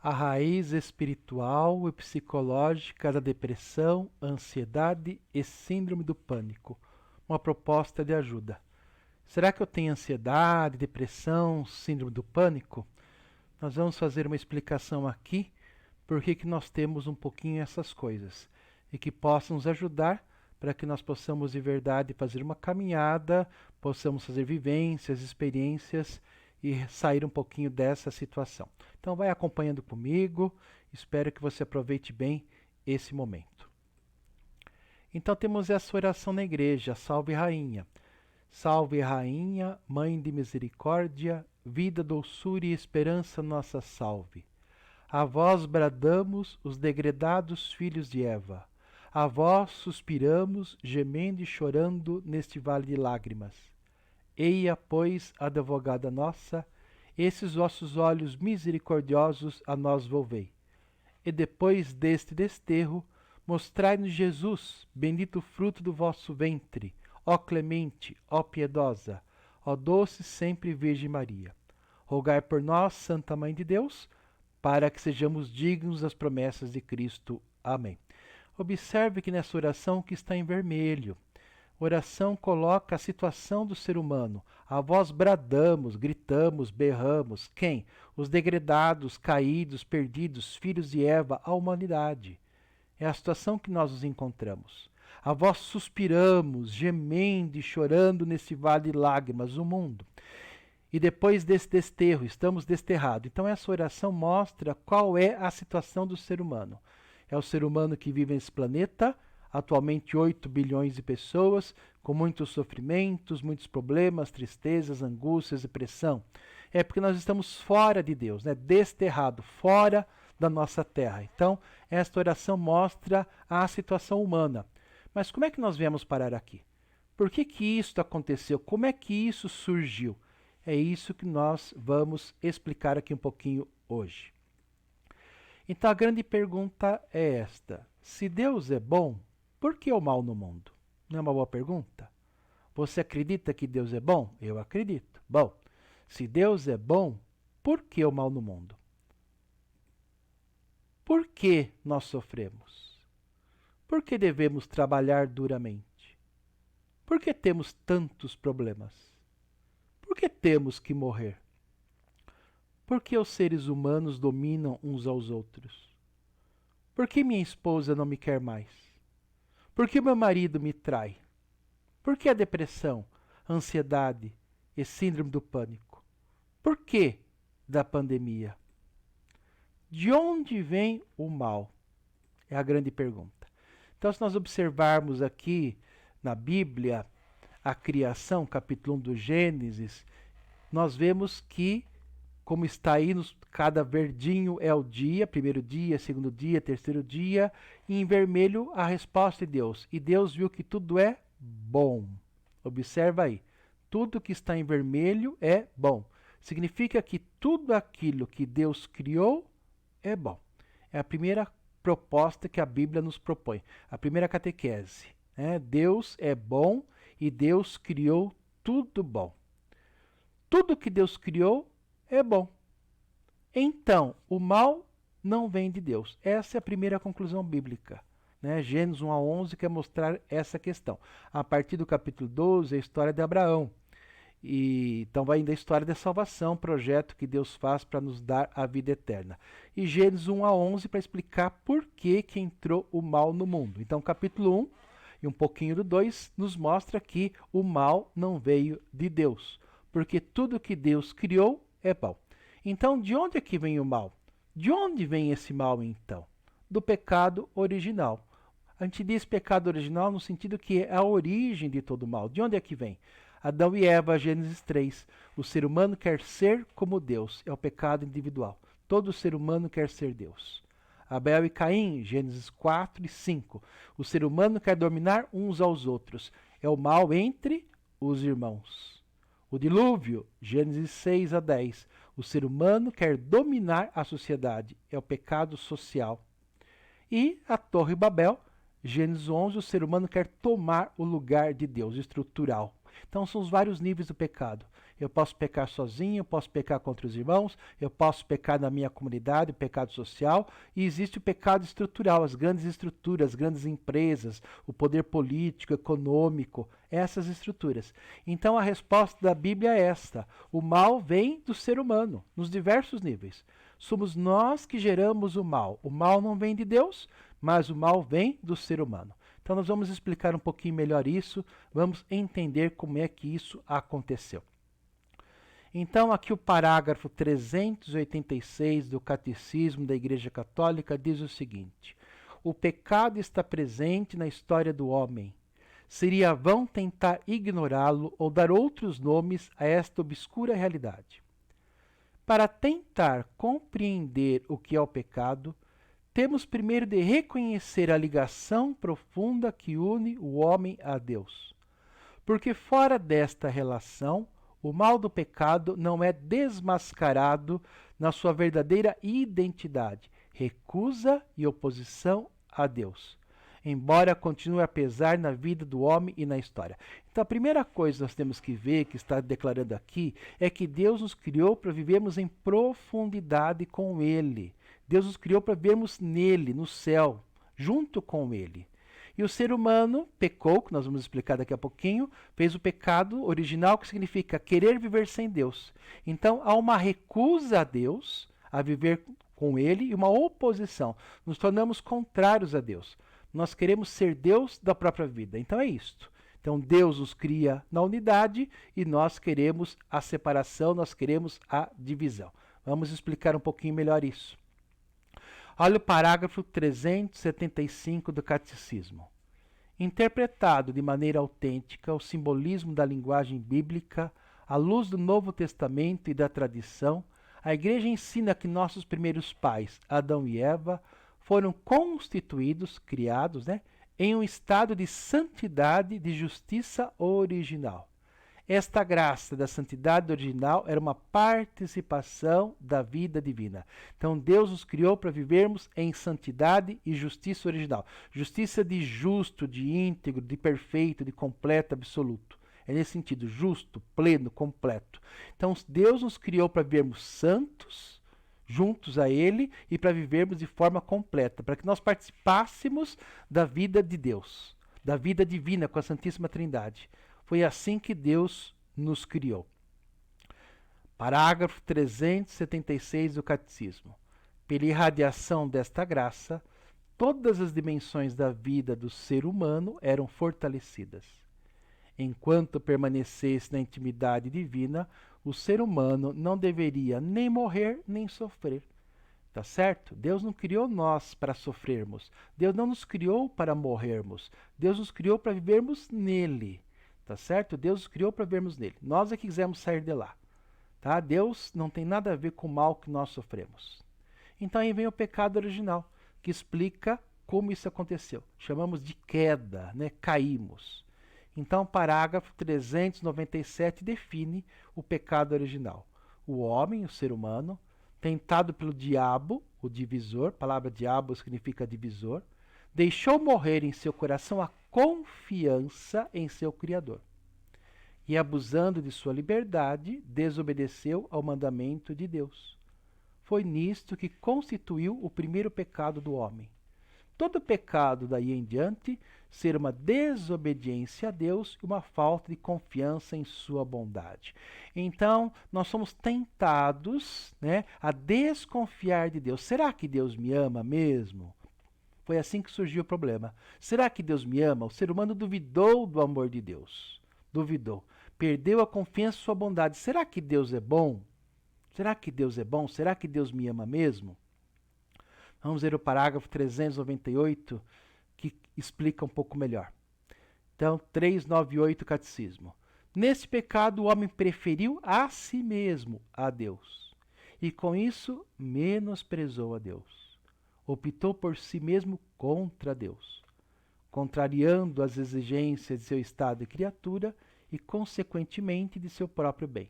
a raiz espiritual e psicológica da depressão, ansiedade e síndrome do pânico. Uma proposta de ajuda. Será que eu tenho ansiedade, depressão, síndrome do pânico? Nós vamos fazer uma explicação aqui por que nós temos um pouquinho essas coisas e que possam nos ajudar para que nós possamos de verdade fazer uma caminhada, possamos fazer vivências, experiências e sair um pouquinho dessa situação. Então vai acompanhando comigo, espero que você aproveite bem esse momento. Então temos essa oração na igreja, Salve Rainha. Salve Rainha, Mãe de Misericórdia, vida, doçura e esperança nossa salve. A vós bradamos os degredados filhos de Eva. A vós suspiramos, gemendo e chorando neste vale de lágrimas. Eia, pois, advogada nossa, esses vossos olhos misericordiosos a nós volvei. E depois deste desterro, mostrai-nos Jesus, bendito fruto do vosso ventre, ó clemente, ó piedosa, ó doce sempre Virgem Maria. Rogai por nós, Santa Mãe de Deus, para que sejamos dignos das promessas de Cristo. Amém. Observe que nessa oração que está em vermelho, oração coloca a situação do ser humano. A voz bradamos, gritamos, berramos. Quem? Os degredados, caídos, perdidos, filhos de Eva, a humanidade. É a situação que nós nos encontramos. A voz suspiramos, gemendo e chorando nesse vale de lágrimas, o mundo. E depois desse desterro, estamos desterrados. Então essa oração mostra qual é a situação do ser humano. É o ser humano que vive nesse planeta, atualmente 8 bilhões de pessoas, com muitos sofrimentos, muitos problemas, tristezas, angústias, depressão. É porque nós estamos fora de Deus, desterrado, fora da nossa terra. Então, esta oração mostra a situação humana. Mas como é que nós viemos parar aqui? Por que isso aconteceu? Como é que isso surgiu? É isso que nós vamos explicar aqui um pouquinho hoje. Então a grande pergunta é esta: se Deus é bom, por que o mal no mundo? Não é uma boa pergunta? Você acredita que Deus é bom? Eu acredito. Bom, se Deus é bom, por que o mal no mundo? Por que nós sofremos? Por que devemos trabalhar duramente? Por que temos tantos problemas? Por que temos que morrer? Por que os seres humanos dominam uns aos outros? Por que minha esposa não me quer mais? Por que meu marido me trai? Por que a depressão, a ansiedade e síndrome do pânico? Por que da pandemia? De onde vem o mal? É a grande pergunta. Então, se nós observarmos aqui na Bíblia a criação, capítulo 1 do Gênesis, nós vemos que, como está aí, cada verdinho é o dia, primeiro dia, segundo dia, terceiro dia, e em vermelho a resposta de Deus. E Deus viu que tudo é bom. Observa aí, tudo que está em vermelho é bom. Significa que tudo aquilo que Deus criou é bom. É a primeira proposta que a Bíblia nos propõe, a primeira catequese. Deus é bom e Deus criou tudo bom. Tudo que Deus criou é bom. Então, o mal não vem de Deus. Essa é a primeira conclusão bíblica. Gênesis 1 a 11 quer mostrar essa questão. A partir do capítulo 12, é a história de Abraão. Então vai ainda a história da salvação, projeto que Deus faz para nos dar a vida eterna. E Gênesis 1 a 11 para explicar por que entrou o mal no mundo. Então capítulo 1 e um pouquinho do 2 nos mostra que o mal não veio de Deus, porque tudo que Deus criou é bom. Então de onde é que vem o mal? De onde vem esse mal então? Do pecado original. A gente diz pecado original no sentido que é a origem de todo o mal. De onde é que vem? Adão e Eva, Gênesis 3. O ser humano quer ser como Deus. É o pecado individual. Todo ser humano quer ser Deus. Abel e Caim, Gênesis 4 e 5. O ser humano quer dominar uns aos outros. É o mal entre os irmãos. O dilúvio, Gênesis 6 a 10. O ser humano quer dominar a sociedade. É o pecado social. E a Torre Babel, Gênesis 11, o ser humano quer tomar o lugar de Deus, estrutural. Então são os vários níveis do pecado. Eu posso pecar sozinho, eu posso pecar contra os irmãos, eu posso pecar na minha comunidade, o pecado social, e existe o pecado estrutural, as grandes estruturas, as grandes empresas, o poder político, econômico, essas estruturas. Então a resposta da Bíblia é esta: o mal vem do ser humano, nos diversos níveis. Somos nós que geramos o mal. O mal não vem de Deus, mas o mal vem do ser humano. Então nós vamos explicar um pouquinho melhor isso, vamos entender como é que isso aconteceu. Então aqui o parágrafo 386 do Catecismo da Igreja Católica diz o seguinte: o pecado está presente na história do homem. Seria vão tentar ignorá-lo ou dar outros nomes a esta obscura realidade. Para tentar compreender o que é o pecado, temos primeiro de reconhecer a ligação profunda que une o homem a Deus. Porque fora desta relação, o mal do pecado não é desmascarado na sua verdadeira identidade, recusa e oposição a Deus, embora continue a pesar na vida do homem e na história. Então a primeira coisa que nós temos que ver, que está declarando aqui, é que Deus nos criou para vivermos em profundidade com Ele. Deus nos criou para vivermos nele, no céu, junto com Ele. E o ser humano pecou, que nós vamos explicar daqui a pouquinho, fez o pecado original, que significa querer viver sem Deus. Então há uma recusa a Deus, a viver com Ele, e uma oposição. Nos tornamos contrários a Deus. Nós queremos ser Deus da própria vida. Então é isto. Então Deus nos cria na unidade e nós queremos a separação, nós queremos a divisão. Vamos explicar um pouquinho melhor isso. Olha o parágrafo 375 do Catecismo. Interpretado de maneira autêntica o simbolismo da linguagem bíblica, à luz do Novo Testamento e da tradição, a Igreja ensina que nossos primeiros pais, Adão e Eva, foram constituídos, criados, em um estado de santidade, de justiça original. Esta graça da santidade original era uma participação da vida divina. Então Deus nos criou para vivermos em santidade e justiça original. Justiça de justo, de íntegro, de perfeito, de completo, absoluto. É nesse sentido, justo, pleno, completo. Então Deus nos criou para vivermos santos, juntos a Ele, e para vivermos de forma completa, para que nós participássemos da vida de Deus, da vida divina com a Santíssima Trindade. Foi assim que Deus nos criou. Parágrafo 376 do Catecismo. Pela irradiação desta graça, todas as dimensões da vida do ser humano eram fortalecidas. Enquanto permanecesse na intimidade divina, o ser humano não deveria nem morrer nem sofrer. Tá certo? Deus não criou nós para sofrermos. Deus não nos criou para morrermos. Deus nos criou para vivermos nele. Tá certo? Deus nos criou para vermos nele. Nós é que quisemos sair de lá. Tá? Deus não tem nada a ver com o mal que nós sofremos. Então aí vem o pecado original, que explica como isso aconteceu. Chamamos de queda, Caímos. Então o parágrafo 397 define o pecado original. O homem, o ser humano, tentado pelo diabo, o divisor, a palavra diabo significa divisor, deixou morrer em seu coração a confiança em seu Criador. E abusando de sua liberdade, desobedeceu ao mandamento de Deus. Foi nisto que constituiu o primeiro pecado do homem. Todo pecado daí em diante ser uma desobediência a Deus e uma falta de confiança em sua bondade. Então, nós somos tentados, a desconfiar de Deus. Será que Deus me ama mesmo? Foi assim que surgiu o problema. Será que Deus me ama? O ser humano duvidou do amor de Deus. Duvidou. Perdeu a confiança em sua bondade. Será que Deus é bom? Será que Deus é bom? Será que Deus me ama mesmo? Vamos ver o parágrafo 398, que explica um pouco melhor. Então, 398, Catecismo. Nesse pecado, o homem preferiu a si mesmo a Deus. E com isso, menosprezou a Deus. Optou por si mesmo contra Deus, contrariando as exigências de seu estado de criatura e, consequentemente, de seu próprio bem.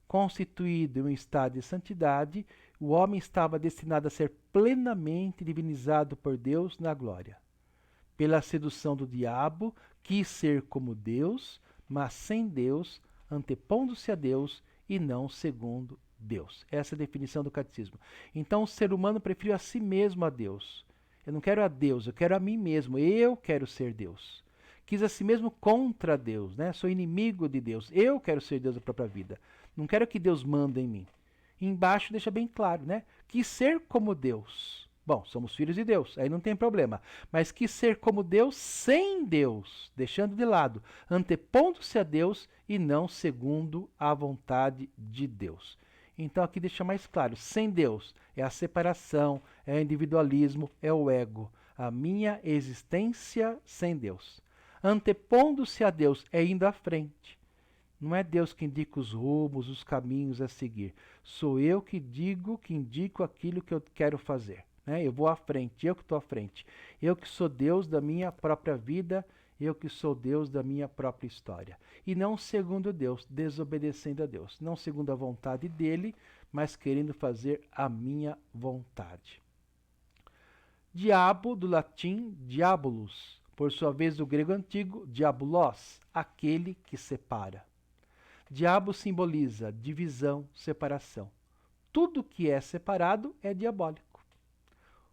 Constituído em um estado de santidade, o homem estava destinado a ser plenamente divinizado por Deus na glória. Pela sedução do diabo, quis ser como Deus, mas sem Deus, antepondo-se a Deus e não segundo Deus. Essa é a definição do catecismo. Então o ser humano prefere a si mesmo a Deus. Eu não quero a Deus, eu quero a mim mesmo. Eu quero ser Deus. Quis a si mesmo contra Deus, né? Sou inimigo de Deus. Eu quero ser Deus da própria vida. Não quero que Deus manda em mim. E embaixo deixa bem claro, né? Quis ser como Deus. Bom, somos filhos de Deus, aí não tem problema. Mas quis ser como Deus sem Deus, deixando de lado, antepondo-se a Deus e não segundo a vontade de Deus. Então aqui deixa mais claro, sem Deus é a separação, é o individualismo, é o ego. A minha existência sem Deus. Antepondo-se a Deus é indo à frente. Não é Deus que indica os rumos, os caminhos a seguir. Sou eu que digo, que indico aquilo que eu quero fazer. Né? Eu vou à frente, eu que estou à frente. Eu que sou Deus da minha própria vida, eu que sou Deus da minha própria história. E não segundo Deus, desobedecendo a Deus. Não segundo a vontade dele, mas querendo fazer a minha vontade. Diabo, do latim diabolus, por sua vez do grego antigo, diabolos, aquele que separa. Diabo simboliza divisão, separação. Tudo que é separado é diabólico.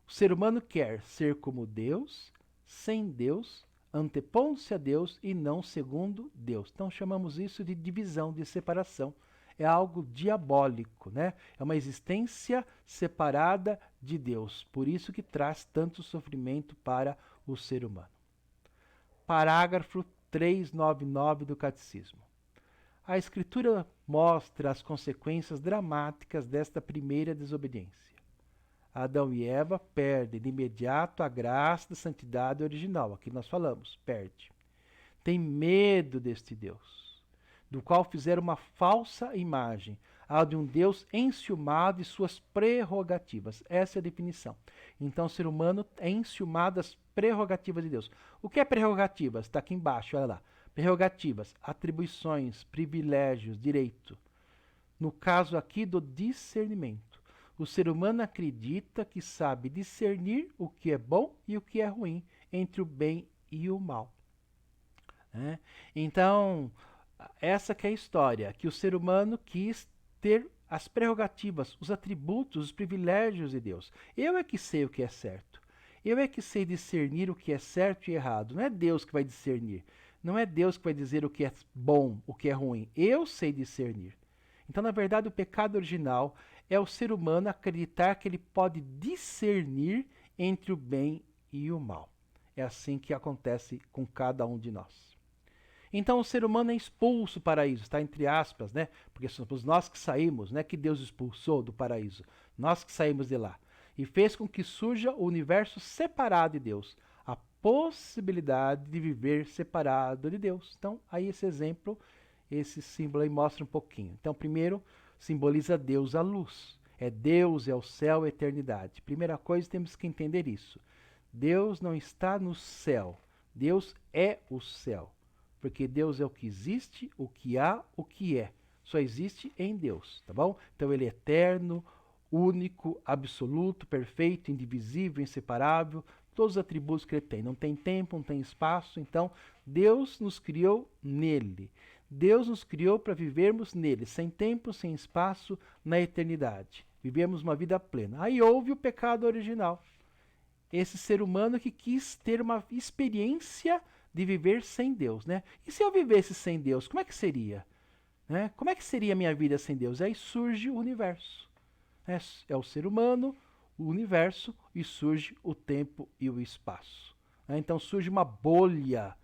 O ser humano quer ser como Deus, sem Deus, antepondo-se a Deus e não segundo Deus. Então chamamos isso de divisão, de separação. É algo diabólico, né? É uma existência separada de Deus. Por isso que traz tanto sofrimento para o ser humano. Parágrafo 399 do Catecismo. A Escritura mostra as consequências dramáticas desta primeira desobediência. Adão e Eva perdem de imediato a graça da santidade original. Aqui nós falamos, perde. Tem medo deste Deus, do qual fizeram uma falsa imagem, a de um Deus enciumado de suas prerrogativas. Essa é a definição. Então o ser humano é enciumado das prerrogativas de Deus. O que é prerrogativas? Está aqui embaixo, olha lá. Prerrogativas, atribuições, privilégios, direito. No caso aqui do discernimento. O ser humano acredita que sabe discernir o que é bom e o que é ruim, entre o bem e o mal. Então, essa que é a história, que o ser humano quis ter as prerrogativas, os atributos, os privilégios de Deus. Eu é que sei o que é certo. Eu é que sei discernir o que é certo e errado. Não é Deus que vai discernir. Não é Deus que vai dizer o que é bom, o que é ruim. Eu sei discernir. Então, na verdade, o pecado original é o ser humano acreditar que ele pode discernir entre o bem e o mal. É assim que acontece com cada um de nós. Então, o ser humano é expulso do paraíso, está entre aspas, né? Porque somos nós que saímos, não é que Deus expulsou do paraíso. Nós que saímos de lá. E fez com que surja o universo separado de Deus. A possibilidade de viver separado de Deus. Então, aí esse exemplo, esse símbolo aí mostra um pouquinho. Então, primeiro, simboliza Deus, a luz. É Deus, é o céu, é a eternidade. Primeira coisa, temos que entender isso. Deus não está no céu. Deus é o céu. Porque Deus é o que existe, o que há, o que é. Só existe em Deus, tá bom? Então, ele é eterno, único, absoluto, perfeito, indivisível, inseparável, todos os atributos que ele tem. Não tem tempo, não tem espaço. Então, Deus nos criou nele. Deus nos criou para vivermos nele, sem tempo, sem espaço, na eternidade. Vivemos uma vida plena. Aí houve o pecado original. Esse ser humano que quis ter uma experiência de viver sem Deus, né? E se eu vivesse sem Deus, como é que seria? Né? Como é que seria a minha vida sem Deus? Aí surge o universo. É o ser humano, o universo, e surge o tempo e o espaço. Então surge uma bolha,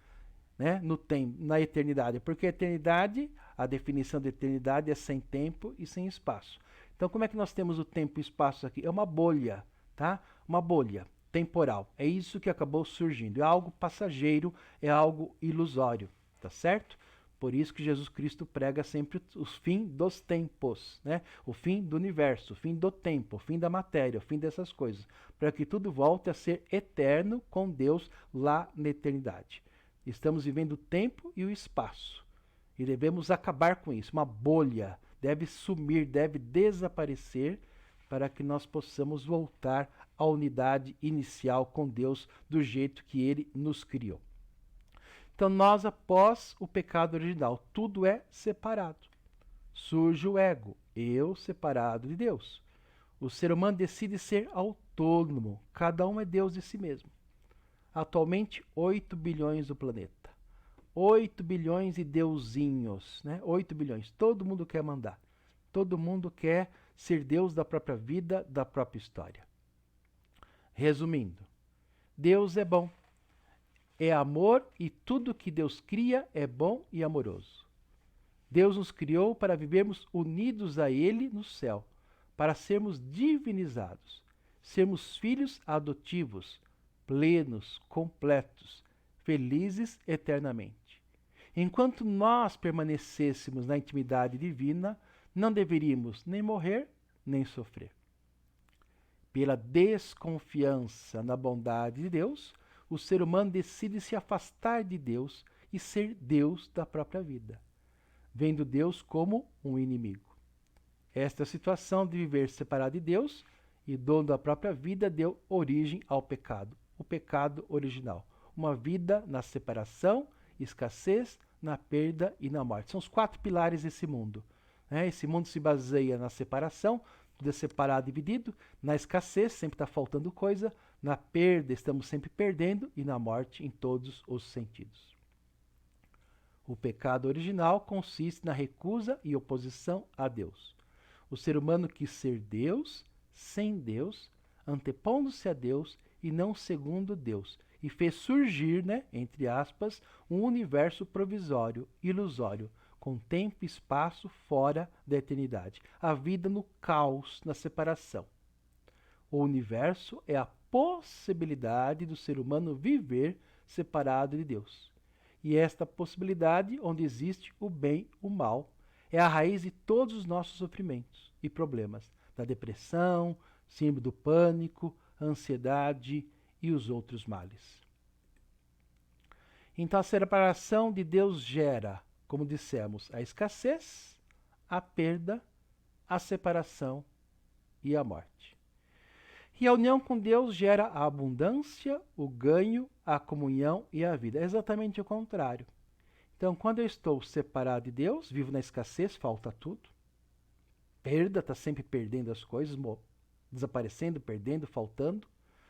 né, no tempo, na eternidade, porque a eternidade, a definição de eternidade é sem tempo e sem espaço. Então como é que nós temos o tempo e espaço aqui? É uma bolha, tá? Uma bolha temporal. É isso que acabou surgindo. É algo passageiro, é algo ilusório, tá certo? Por isso que Jesus Cristo prega sempre o fim dos tempos, né? O fim do universo, o fim do tempo, o fim da matéria, o fim dessas coisas, para que tudo volte a ser eterno com Deus lá na eternidade. Estamos vivendo o tempo e o espaço e devemos acabar com isso. Uma bolha deve sumir, deve desaparecer para que nós possamos voltar à unidade inicial com Deus do jeito que Ele nos criou. Então nós, após o pecado original, tudo é separado. Surge o ego, eu separado de Deus. O ser humano decide ser autônomo, cada um é Deus de si mesmo. Atualmente, 8 bilhões do planeta. 8 bilhões de deusinhos, né? 8 bilhões. Todo mundo quer mandar. Todo mundo quer ser Deus da própria vida, da própria história. Resumindo, Deus é bom. É amor e tudo que Deus cria é bom e amoroso. Deus nos criou para vivermos unidos a Ele no céu, para sermos divinizados, sermos filhos adotivos, plenos, completos, felizes eternamente. Enquanto nós permanecêssemos na intimidade divina, não deveríamos nem morrer, nem sofrer. Pela desconfiança na bondade de Deus, o ser humano decide se afastar de Deus e ser Deus da própria vida, vendo Deus como um inimigo. Esta situação de viver separado de Deus e dono da própria vida deu origem ao pecado, o pecado original. Uma vida na separação, escassez, na perda e na morte. São os 4 pilares desse mundo. Esse mundo se baseia na separação, tudo é separado, dividido. Na escassez, sempre está faltando coisa. Na perda, estamos sempre perdendo. E na morte, em todos os sentidos. O pecado original consiste na recusa e oposição a Deus. O ser humano quis ser Deus, sem Deus, antepondo-se a Deus e não segundo Deus. E fez surgir, entre aspas, um universo provisório, ilusório, com tempo e espaço fora da eternidade. A vida no caos, na separação. O universo é a possibilidade do ser humano viver separado de Deus. E esta possibilidade, onde existe o bem e o mal, é a raiz de todos os nossos sofrimentos e problemas, da depressão, síndrome do pânico, ansiedade e os outros males. Então a separação de Deus gera, como dissemos, a escassez, a perda, a separação e a morte. E a união com Deus gera a abundância, o ganho, a comunhão e a vida. É exatamente o contrário. Então, quando eu estou separado de Deus, vivo na escassez, falta tudo. Perda, está sempre perdendo as coisas, desaparecendo, perdendo, faltando.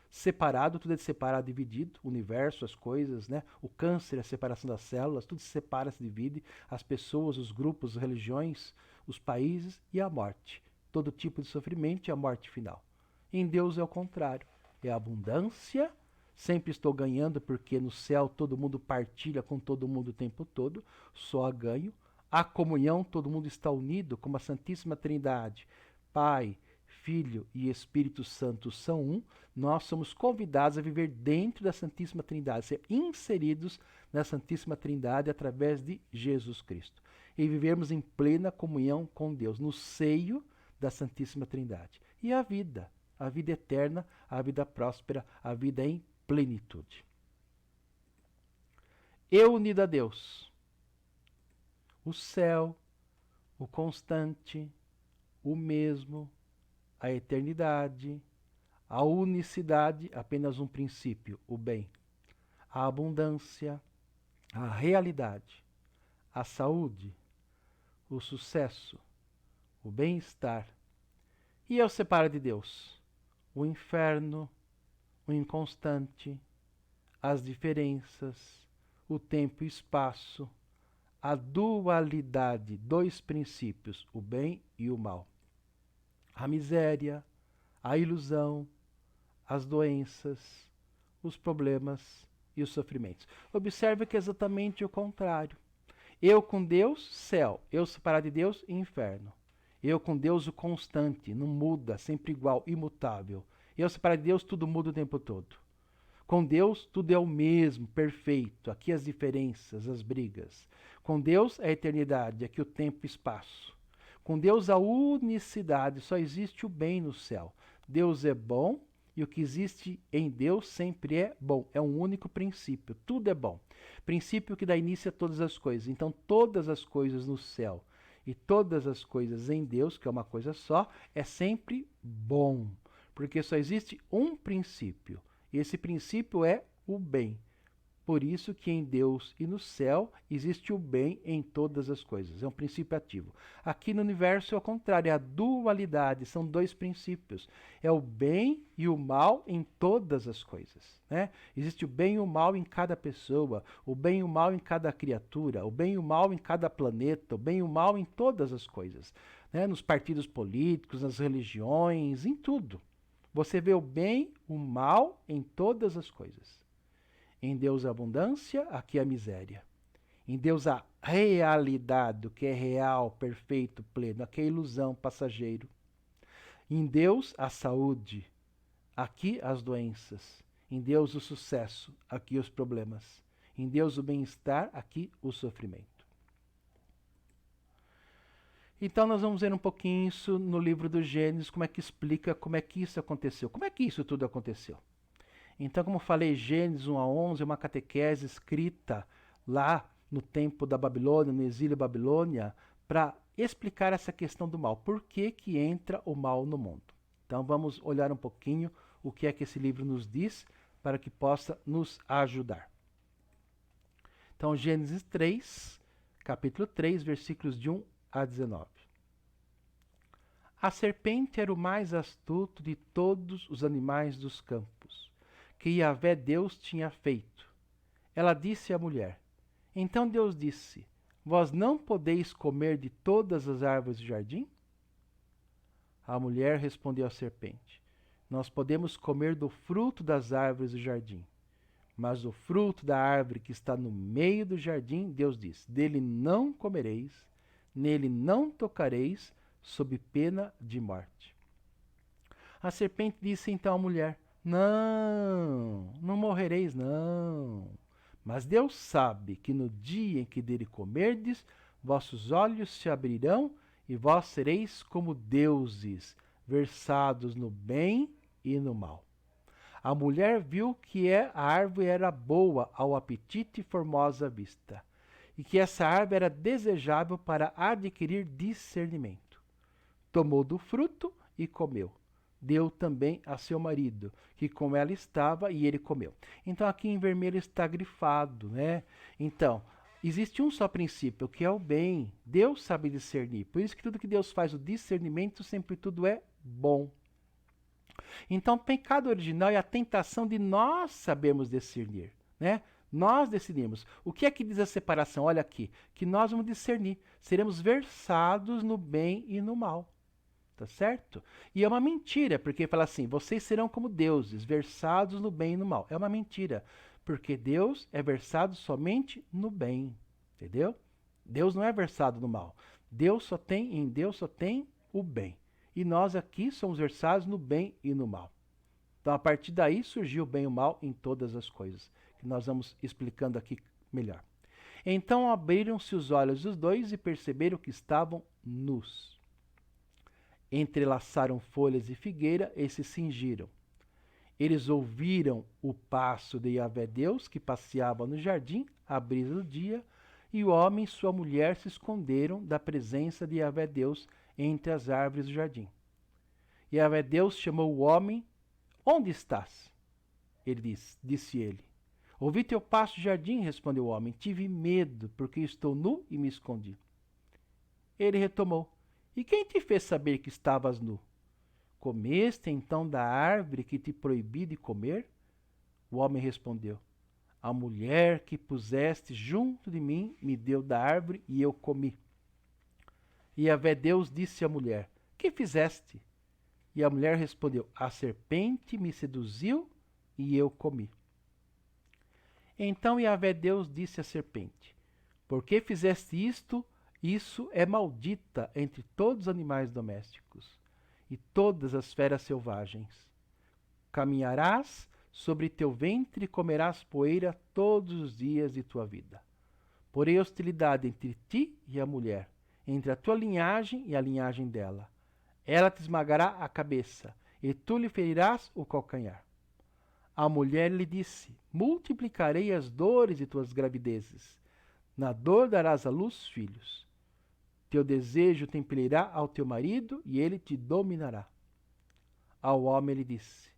Separado, tudo é separado, dividido. O universo, as coisas, o câncer, a separação das células, tudo se separa, se divide. As pessoas, os grupos, as religiões, os países e a morte. Todo tipo de sofrimento e a morte final. Em Deus é o contrário. É a abundância. Sempre estou ganhando porque no céu todo mundo partilha com todo mundo o tempo todo. Só ganho. A comunhão, todo mundo está unido como a Santíssima Trindade. Pai, Filho e Espírito Santo são um. Nós somos convidados a viver dentro da Santíssima Trindade, ser inseridos na Santíssima Trindade através de Jesus Cristo. E vivermos em plena comunhão com Deus, no seio da Santíssima Trindade. E a vida eterna, a vida próspera, a vida em plenitude. Eu unido a Deus, o céu, o constante, o mesmo, a eternidade, a unicidade, apenas um princípio, o bem, a abundância, a realidade, a saúde, o sucesso, o bem-estar. E eu separo de Deus o inferno, o inconstante, as diferenças, o tempo e espaço, a dualidade, 2 princípios, o bem e o mal, a miséria, a ilusão, as doenças, os problemas e os sofrimentos. Observe que é exatamente o contrário. Eu com Deus, céu. Eu separado de Deus, inferno. Eu com Deus, o constante, não muda, sempre igual, imutável. Eu separado de Deus, tudo muda o tempo todo. Com Deus, tudo é o mesmo, perfeito. Aqui as diferenças, as brigas. Com Deus, a eternidade, aqui o tempo e espaço. Com Deus, a unicidade, só existe o bem no céu. Deus é bom e o que existe em Deus sempre é bom. É um único princípio, tudo é bom. Princípio que dá início a todas as coisas. Então, todas as coisas no céu e todas as coisas em Deus, que é uma coisa só, é sempre bom. Porque só existe um princípio. E esse princípio é o bem. Por isso que em Deus e no céu existe o bem em todas as coisas. É um princípio ativo. Aqui no universo é o contrário, é a dualidade, são dois princípios. É o bem e o mal em todas as coisas. Né? Existe o bem e o mal em cada pessoa, o bem e o mal em cada criatura, o bem e o mal em cada planeta, o bem e o mal em todas as coisas. Né? Nos partidos políticos, nas religiões, em tudo. Você vê o bem, o mal em todas as coisas. Em Deus a abundância, aqui a miséria. Em Deus a realidade, o que é real, perfeito, pleno, aqui a ilusão, passageiro. Em Deus a saúde, aqui as doenças. Em Deus o sucesso, aqui os problemas. Em Deus o bem-estar, aqui o sofrimento. Então nós vamos ver um pouquinho isso no livro do Gênesis, como é que explica como é que isso aconteceu. Como é que isso tudo aconteceu? Então, como falei, Gênesis 1 a 11 é uma catequese escrita lá no tempo da Babilônia, no exílio Babilônia, para explicar essa questão do mal. Por que que entra o mal no mundo? Então, vamos olhar um pouquinho o que é que esse livro nos diz para que possa nos ajudar. Então, Gênesis 3, capítulo 3, versículos de 1 a 19. A serpente era o mais astuto de todos os animais dos campos que Yahvé Deus tinha feito. Ela disse à mulher: Então Deus disse: Vós não podeis comer de todas as árvores do jardim? A mulher respondeu à serpente: Nós podemos comer do fruto das árvores do jardim. Mas o fruto da árvore que está no meio do jardim, Deus diz: Dele não comereis, nele não tocareis, sob pena de morte. A serpente disse então à mulher: Não, não morrereis, não. Mas Deus sabe que no dia em que dele comerdes, vossos olhos se abrirão e vós sereis como deuses, versados no bem e no mal. A mulher viu que a árvore era boa ao apetite e formosa à vista, e que essa árvore era desejável para adquirir discernimento. Tomou do fruto e comeu. Deu também a seu marido, que com ela estava, e ele comeu. Então aqui em vermelho está grifado, né? Então, existe um só princípio, que é o bem. Deus sabe discernir. Por isso que tudo que Deus faz, o discernimento, sempre tudo é bom. Então, o pecado original é a tentação de nós sabermos discernir, né? Nós decidimos. O que é que diz a separação? Olha aqui, que nós vamos discernir. Seremos versados no bem e no mal. Tá certo? E é uma mentira, porque fala assim, vocês serão como deuses, versados no bem e no mal. É uma mentira, porque Deus é versado somente no bem, entendeu? Deus não é versado no mal. Em Deus só tem o bem. E nós aqui somos versados no bem e no mal. Então, a partir daí surgiu o bem e o mal em todas as coisas, que nós vamos explicando aqui melhor. Então abriram-se os olhos dos dois e perceberam que estavam nus. Entrelaçaram folhas de figueira e se cingiram. Eles ouviram o passo de Yahvé Deus, que passeava no jardim, à brisa do dia, e o homem e sua mulher se esconderam da presença de Yahvé Deus entre as árvores do jardim. Yahvé Deus chamou o homem: Onde estás? Disse ele. Ouvi teu passo no jardim, respondeu o homem. Tive medo, porque estou nu e me escondi. Ele retomou: E quem te fez saber que estavas nu? Comeste então da árvore que te proibi de comer? O homem respondeu: A mulher que puseste junto de mim me deu da árvore e eu comi. E Yahvé Deus disse à mulher: Que fizeste? E a mulher respondeu: A serpente me seduziu e eu comi. Então Yahvé Deus disse à serpente: Por que fizeste isto? Isso é maldita entre todos os animais domésticos e todas as feras selvagens. Caminharás sobre teu ventre e comerás poeira todos os dias de tua vida. Porém hostilidade entre ti e a mulher, entre a tua linhagem e a linhagem dela. Ela te esmagará a cabeça, e tu lhe ferirás o calcanhar. A mulher lhe disse: Multiplicarei as dores de tuas gravidezes. Na dor darás à luz filhos. Teu desejo te impelirá ao teu marido, e ele te dominará. Ao homem ele disse: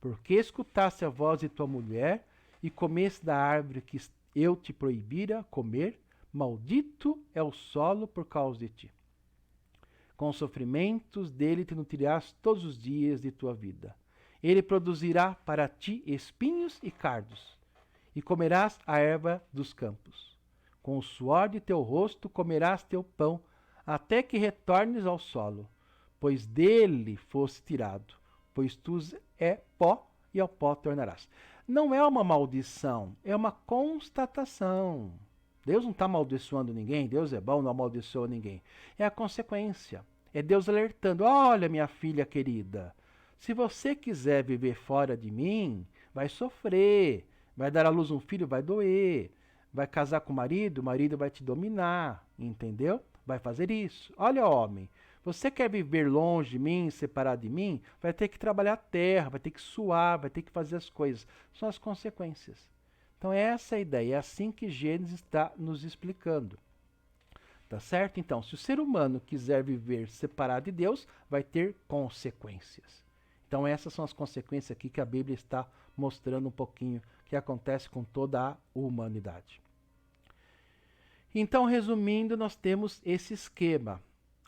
Por que escutaste a voz de tua mulher e comesse da árvore que eu te proibira comer, maldito é o solo por causa de ti. Com os sofrimentos dele te nutrirás todos os dias de tua vida. Ele produzirá para ti espinhos e cardos, e comerás a erva dos campos. Com o suor de teu rosto comerás teu pão, até que retornes ao solo, pois dele foste tirado, pois tu é pó e ao pó tornarás. Não é uma maldição, é uma constatação. Deus não está amaldiçoando ninguém, Deus é bom, não amaldiçoa ninguém. É a consequência. É Deus alertando: olha, minha filha querida, se você quiser viver fora de mim, vai sofrer. Vai dar à luz um filho, vai doer. Vai casar com o marido vai te dominar, entendeu? Vai fazer isso. Olha, homem, você quer viver longe de mim, separado de mim, vai ter que trabalhar a terra, vai ter que suar, vai ter que fazer as coisas. São as consequências. Então essa é a ideia, é assim que Gênesis está nos explicando. Tá certo? Então, se o ser humano quiser viver separado de Deus, vai ter consequências. Então essas são as consequências aqui que a Bíblia está mostrando um pouquinho que acontece com toda a humanidade. Então, resumindo, nós temos esse esquema.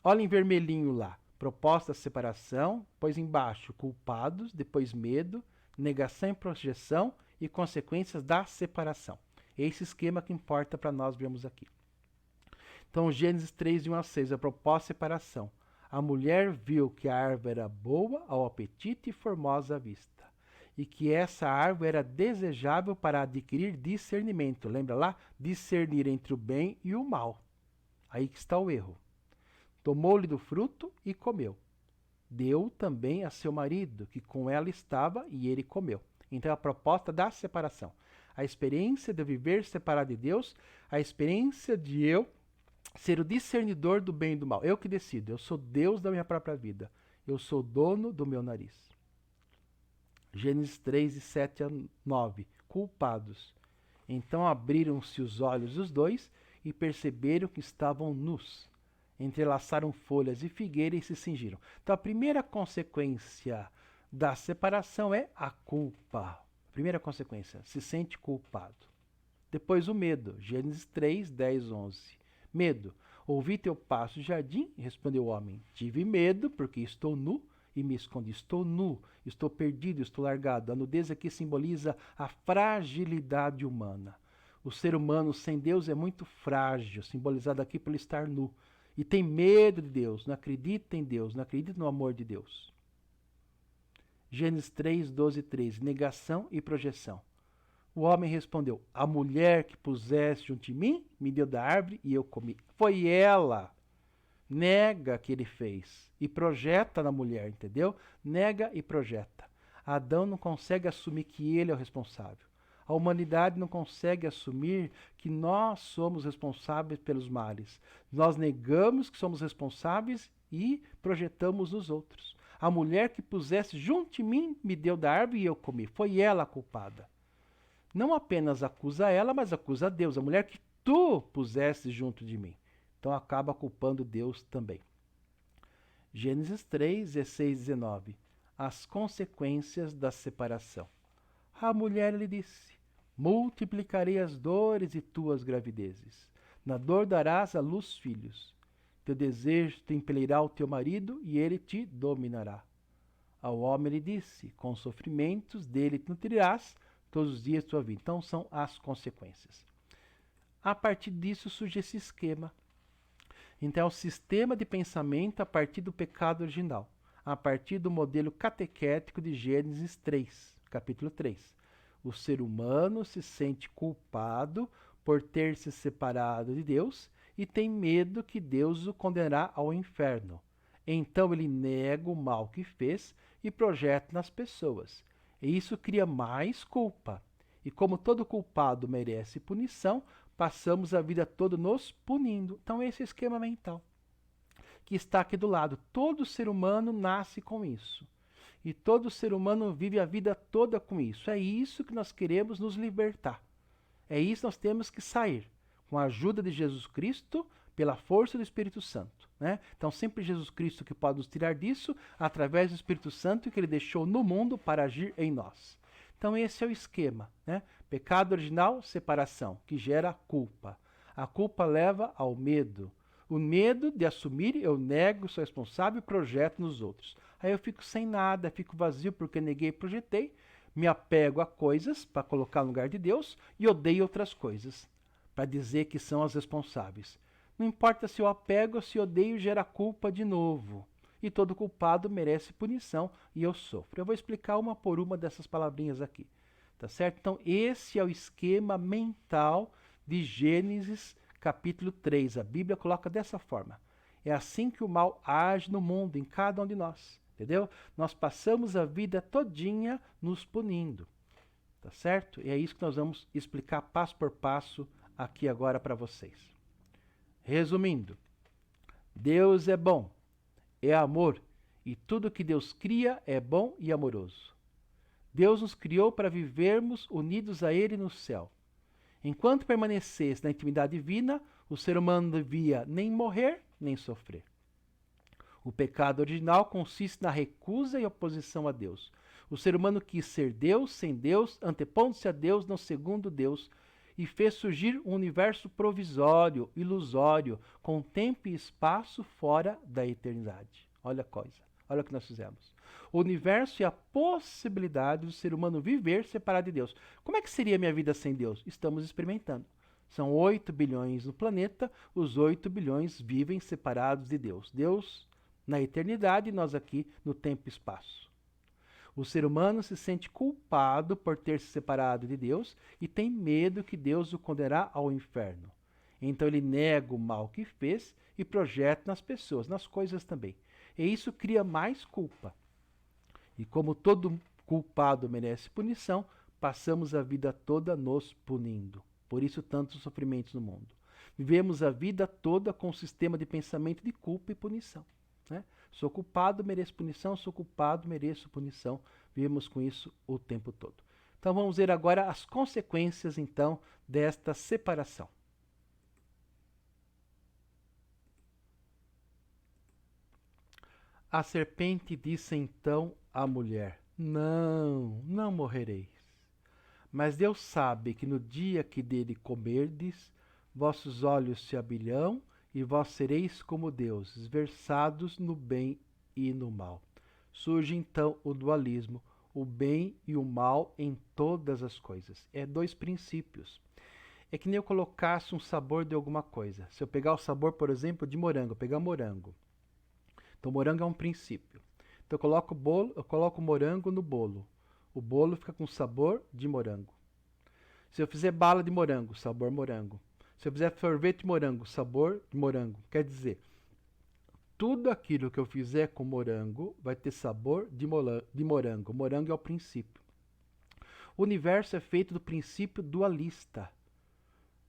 Olha em vermelhinho lá, proposta de separação, depois embaixo culpados, depois medo, negação e projeção e consequências da separação. Esse esquema que importa para nós vermos aqui. Então, Gênesis 3, de 1 a 6, a proposta de separação. A mulher viu que a árvore era boa ao apetite e formosa à vista, e que essa árvore era desejável para adquirir discernimento. Lembra lá? Discernir entre o bem e o mal. Aí que está o erro. Tomou-lhe do fruto e comeu. Deu também a seu marido, que com ela estava, e ele comeu. Então, a proposta da separação. A experiência de viver separado de Deus, a experiência de eu ser o discernidor do bem e do mal. Eu que decido. Eu sou Deus da minha própria vida. Eu sou dono do meu nariz. Gênesis 3, de 7 a 9. Culpados. Então abriram-se os olhos dos dois e perceberam que estavam nus. Entrelaçaram folhas de figueira e se cingiram. Então a primeira consequência da separação é a culpa. Primeira consequência, se sente culpado. Depois o medo. Gênesis 3, 10, 11. Medo. Ouvi teu passo no jardim, respondeu o homem. Tive medo, porque estou nu e me escondi. Estou nu, estou perdido, estou largado. A nudez aqui simboliza a fragilidade humana. O ser humano sem Deus é muito frágil, simbolizado aqui pelo estar nu. E tem medo de Deus, não acredita em Deus, não acredita no amor de Deus. Gênesis 3, 12 e 13. Negação e projeção. O homem respondeu: a mulher que puseste junto de mim me deu da árvore e eu comi. Foi ela. Nega que ele fez e projeta na mulher, entendeu? Nega e projeta. Adão não consegue assumir que ele é o responsável. A humanidade não consegue assumir que nós somos responsáveis pelos males. Nós negamos que somos responsáveis e projetamos nos outros. A mulher que puseste junto de mim me deu da árvore e eu comi. Foi ela a culpada. Não apenas acusa ela, mas acusa a Deus, a mulher que tu puseste junto de mim. Então acaba culpando Deus também. Gênesis 3, 16 e 19. As consequências da separação. A mulher lhe disse: multiplicarei as dores de tuas gravidezes. Na dor darás à luz filhos. Teu desejo te impelirá ao teu marido e ele te dominará. Ao homem lhe disse: com sofrimentos dele te nutrirás todos os dias da tua vida. Então são as consequências. A partir disso surge esse esquema. Então é o sistema de pensamento a partir do pecado original, a partir do modelo catequético de Gênesis 3, capítulo 3. O ser humano se sente culpado por ter se separado de Deus e tem medo que Deus o condenará ao inferno. Então ele nega o mal que fez e projeta nas pessoas. E isso cria mais culpa. E como todo culpado merece punição, passamos a vida toda nos punindo. Então esse é o esquema mental que está aqui do lado. Todo ser humano nasce com isso. E todo ser humano vive a vida toda com isso. É isso que nós queremos nos libertar. É isso que nós temos que sair. Com a ajuda de Jesus Cristo, pela força do Espírito Santo. Né? Então sempre Jesus Cristo que pode nos tirar disso, através do Espírito Santo que Ele deixou no mundo para agir em nós. Então esse é o esquema, né? Pecado original, separação, que gera culpa. A culpa leva ao medo. O medo de assumir, eu nego, sou responsável e projeto nos outros. Aí eu fico sem nada, fico vazio porque neguei e projetei, me apego a coisas para colocar no lugar de Deus e odeio outras coisas, para dizer que são as responsáveis. Não importa se eu apego ou se odeio, gera culpa de novo. E todo culpado merece punição e eu sofro. Eu vou explicar uma por uma dessas palavrinhas aqui, tá certo? Então esse é o esquema mental de Gênesis capítulo 3. A Bíblia coloca dessa forma. É assim que o mal age no mundo, em cada um de nós, entendeu? Nós passamos a vida todinha nos punindo, tá certo? E é isso que nós vamos explicar passo por passo aqui agora para vocês. Resumindo, Deus é bom, é amor, e tudo que Deus cria é bom e amoroso. Deus nos criou para vivermos unidos a Ele no céu. Enquanto permanecesse na intimidade divina, o ser humano não devia nem morrer, nem sofrer. O pecado original consiste na recusa e oposição a Deus. O ser humano quis ser Deus, sem Deus, antepondo-se a Deus, não segundo Deus, e fez surgir um universo provisório, ilusório, com tempo e espaço fora da eternidade. Olha a coisa, olha o que nós fizemos. O universo e a possibilidade do ser humano viver separado de Deus. Como é que seria a minha vida sem Deus? Estamos experimentando. São 8 bilhões no planeta, os 8 bilhões vivem separados de Deus. Deus na eternidade e nós aqui no tempo e espaço. O ser humano se sente culpado por ter se separado de Deus e tem medo que Deus o condenará ao inferno. Então ele nega o mal que fez e projeta nas pessoas, nas coisas também. E isso cria mais culpa. E como todo culpado merece punição, passamos a vida toda nos punindo. Por isso tantos sofrimentos no mundo. Vivemos a vida toda com um sistema de pensamento de culpa e punição, né? Sou culpado, mereço punição, sou culpado, mereço punição. Vivemos com isso o tempo todo. Então vamos ver agora as consequências então desta separação. A serpente disse então à mulher: não morrereis. Mas Deus sabe que no dia que dele comerdes, vossos olhos se abrirão e vós sereis como deuses, versados no bem e no mal. Surge então o dualismo, o bem e o mal em todas as coisas. É dois princípios. É que nem eu colocasse um sabor de alguma coisa. Se eu pegar o sabor, por exemplo, de morango, eu pegar morango. Então morango é um princípio. Então eu coloco morango no bolo. O bolo fica com sabor de morango. Se eu fizer bala de morango, sabor morango. Se eu fizer sorvete de morango, sabor de morango. Quer dizer, tudo aquilo que eu fizer com morango vai ter sabor de morango. Morango é o princípio. O universo é feito do princípio dualista.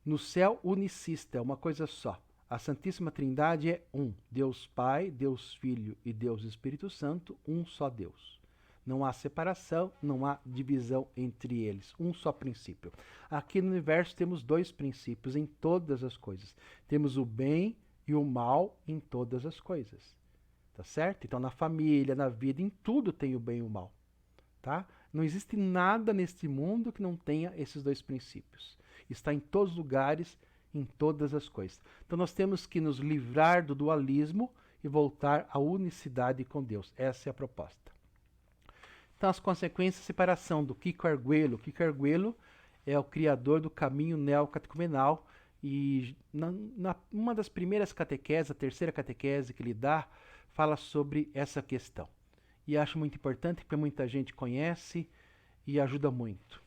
No céu, unicista, é uma coisa só. A Santíssima Trindade é um. Deus Pai, Deus Filho e Deus Espírito Santo, um só Deus. Não há separação, não há divisão entre eles. Um só princípio. Aqui no universo temos dois princípios em todas as coisas. Temos o bem e o mal em todas as coisas. Tá certo? Então na família, na vida, em tudo tem o bem e o mal. Tá? Não existe nada neste mundo que não tenha esses dois princípios. Está em todos os lugares, em todas as coisas. Então nós temos que nos livrar do dualismo e voltar à unicidade com Deus. Essa é a proposta. Então, as consequências da separação do Kiko Arguello. Kiko Arguello é o criador do caminho neocatecumenal e uma das primeiras catequeses, a terceira catequese que ele dá, fala sobre essa questão. E acho muito importante porque muita gente conhece e ajuda muito.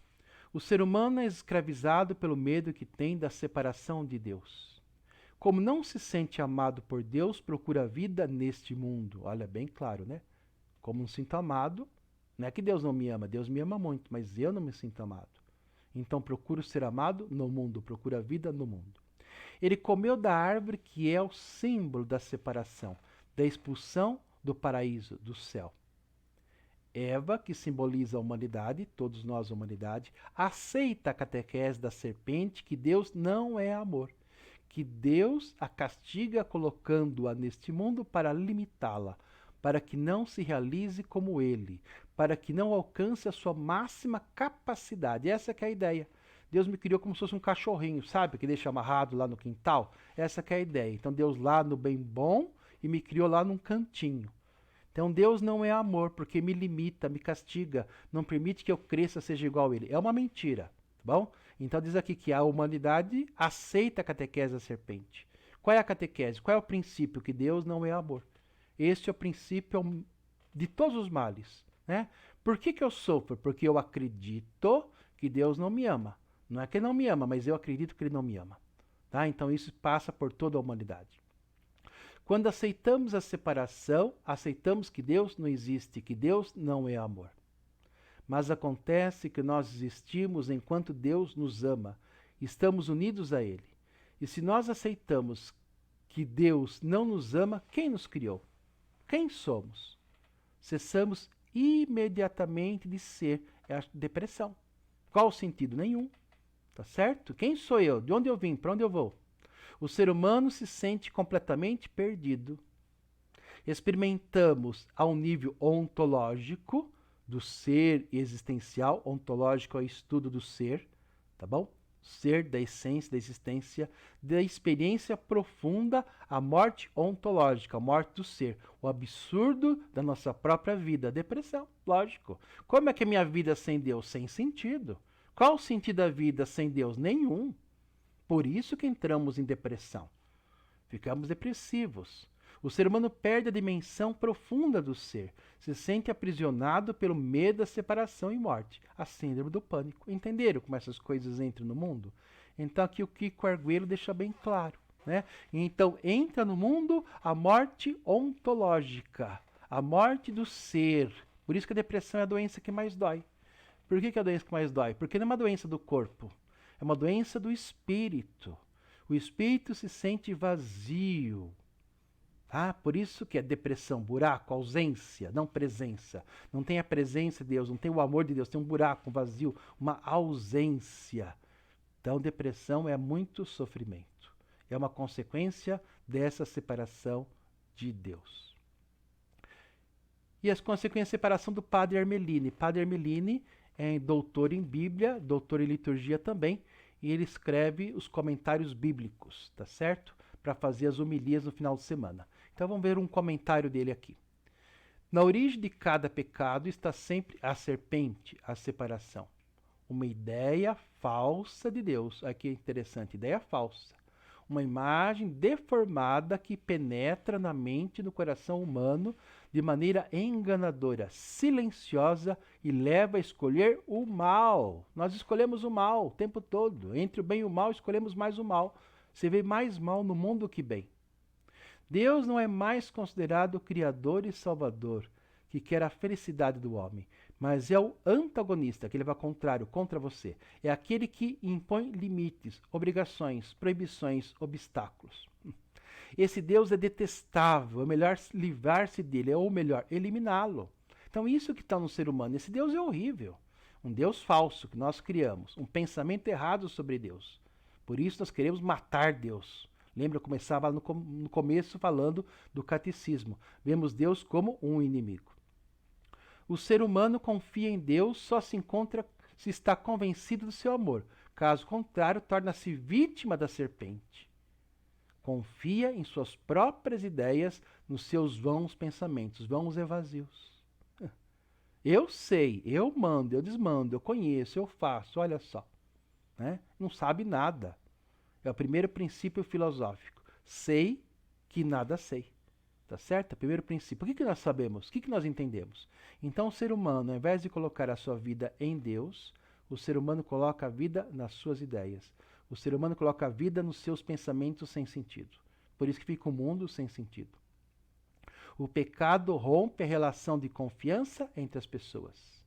O ser humano é escravizado pelo medo que tem da separação de Deus. Como não se sente amado por Deus, procura a vida neste mundo. Olha, bem claro, né? Como não sinto amado, não é que Deus não me ama, Deus me ama muito, mas eu não me sinto amado. Então procuro ser amado no mundo, procuro a vida no mundo. Ele comeu da árvore que é o símbolo da separação, da expulsão do paraíso, do céu. Eva, que simboliza a humanidade, todos nós a humanidade, aceita a catequese da serpente que Deus não é amor, que Deus a castiga colocando-a neste mundo para limitá-la, para que não se realize como ele, para que não alcance a sua máxima capacidade. Essa que é a ideia. Deus me criou como se fosse um cachorrinho, sabe? Que deixa amarrado lá no quintal. Essa que é a ideia. Então Deus lá no bem bom e me criou lá num cantinho. Então Deus não é amor, porque me limita, me castiga, não permite que eu cresça, seja igual a ele. É uma mentira, tá bom? Então diz aqui que a humanidade aceita a catequese da serpente. Qual é a catequese? Qual é o princípio? Que Deus não é amor. Este é o princípio de todos os males, né? Por que eu sofro? Porque eu acredito que Deus não me ama. Não é que ele não me ama, mas eu acredito que ele não me ama. Tá? Então isso passa por toda a humanidade. Quando aceitamos a separação, aceitamos que Deus não existe, que Deus não é amor. Mas acontece que nós existimos enquanto Deus nos ama, estamos unidos a Ele. E se nós aceitamos que Deus não nos ama, quem nos criou? Quem somos? Cessamos imediatamente de ser. É a depressão. Qual o sentido? Nenhum. Tá certo? Quem sou eu? De onde eu vim? Para onde eu vou? O ser humano se sente completamente perdido. Experimentamos ao nível ontológico do ser existencial. Ontológico é o estudo do ser, tá bom? Ser, da essência, da existência, da experiência profunda, a morte ontológica, a morte do ser, o absurdo da nossa própria vida, a depressão, lógico. Como é que é minha vida sem Deus? Sem sentido. Qual o sentido da vida sem Deus? Nenhum. Por isso que entramos em depressão. Ficamos depressivos. O ser humano perde a dimensão profunda do ser. Se sente aprisionado pelo medo da separação e morte. A síndrome do pânico. Entenderam como essas coisas entram no mundo? Então aqui o Kiko Arguello deixa bem claro, né? Então entra no mundo a morte ontológica. A morte do ser. Por isso que a depressão é a doença que mais dói. Por que é a doença que mais dói? Porque não é uma doença do corpo. É uma doença do espírito. O espírito se sente vazio. Ah, por isso que é depressão, buraco, ausência, não presença. Não tem a presença de Deus, não tem o amor de Deus, tem um buraco, um vazio, uma ausência. Então, depressão é muito sofrimento. É uma consequência dessa separação de Deus. E as consequências da separação do Padre Hermelini. Padre Hermelini é doutor em Bíblia, doutor em liturgia também, e ele escreve os comentários bíblicos, tá certo? Para fazer as homilias no final de semana. Então vamos ver um comentário dele aqui. Na origem de cada pecado está sempre a serpente, a separação. Uma ideia falsa de Deus. Aqui é interessante, ideia falsa. Uma imagem deformada que penetra na mente e no coração humano de maneira enganadora, silenciosa e leva a escolher o mal. Nós escolhemos o mal o tempo todo. Entre o bem e o mal, escolhemos mais o mal. Você vê mais mal no mundo que bem. Deus não é mais considerado o Criador e Salvador, que quer a felicidade do homem, mas é o antagonista, aquele que vai ao contrário, contra você. É aquele que impõe limites, obrigações, proibições, obstáculos. Esse Deus é detestável, é melhor livrar-se dele, ou melhor, eliminá-lo. Então isso que está no ser humano, esse Deus é horrível. Um Deus falso que nós criamos, um pensamento errado sobre Deus. Por isso nós queremos matar Deus. Lembra, eu começava no começo falando do catecismo. Vemos Deus como um inimigo. O ser humano confia em Deus só se encontra se está convencido do seu amor. Caso contrário, torna-se vítima da serpente. Confia em suas próprias ideias, nos seus vãos pensamentos, vãos e vazios. Eu sei, eu mando, eu desmando, eu conheço, eu faço, olha só. Né? Não sabe nada. É o primeiro princípio filosófico. Sei que nada sei. Tá certo? É o primeiro princípio. O que nós sabemos? O que nós entendemos? Então, o ser humano, ao invés de colocar a sua vida em Deus, o ser humano coloca a vida nas suas ideias. O ser humano coloca a vida nos seus pensamentos sem sentido. Por isso que fica o mundo sem sentido. O pecado rompe a relação de confiança entre as pessoas.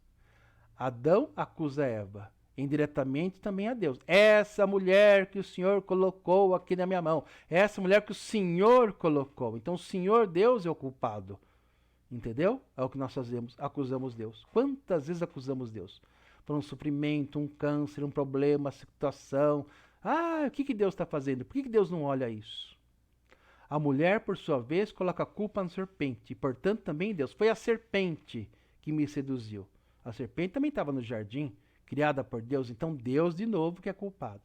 Adão acusa Eva. Indiretamente também a Deus. Essa mulher que o Senhor colocou aqui na minha mão. Essa mulher que o Senhor colocou. Então o Senhor Deus é o culpado. Entendeu? É o que nós fazemos. Acusamos Deus. Quantas vezes acusamos Deus? Por um sofrimento, um câncer, um problema, uma situação. Ah, o que Deus está fazendo? Por que Deus não olha isso? A mulher, por sua vez, coloca a culpa na serpente, e portanto também Deus. Foi a serpente que me seduziu. A serpente também estava no jardim, criada por Deus, então Deus de novo que é culpado.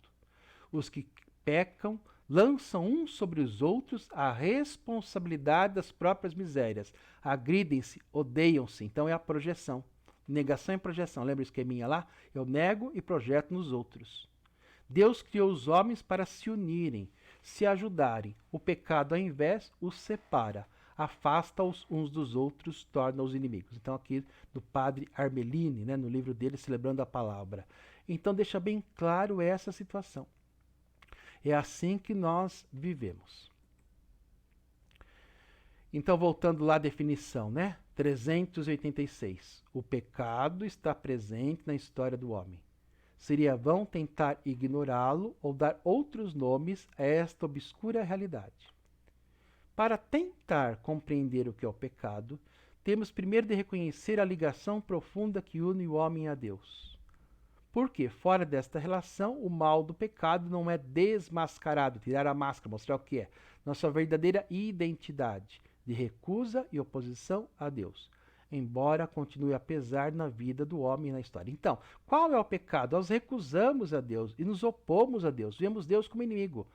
Os que pecam lançam uns sobre os outros a responsabilidade das próprias misérias. Agridem-se, odeiam-se, então é a projeção. Negação e projeção, lembra o esqueminha lá? Eu nego e projeto nos outros. Deus criou os homens para se unirem, se ajudarem. O pecado, ao invés, os separa, afasta-os uns dos outros, torna-os inimigos. Então aqui do padre Armeline, né, no livro dele, Celebrando a Palavra. Então deixa bem claro essa situação. É assim que nós vivemos. Então, voltando lá à definição, né? 386. O pecado está presente na história do homem. Seria vão tentar ignorá-lo ou dar outros nomes a esta obscura realidade. Para tentar compreender o que é o pecado, temos primeiro de reconhecer a ligação profunda que une o homem a Deus. Porque, fora desta relação, o mal do pecado não é desmascarado, tirar a máscara, mostrar o que é. Nossa verdadeira identidade de recusa e oposição a Deus. Embora continue a pesar na vida do homem e na história. Então, qual é o pecado? Nós recusamos a Deus e nos opomos a Deus. Vemos Deus como inimigo.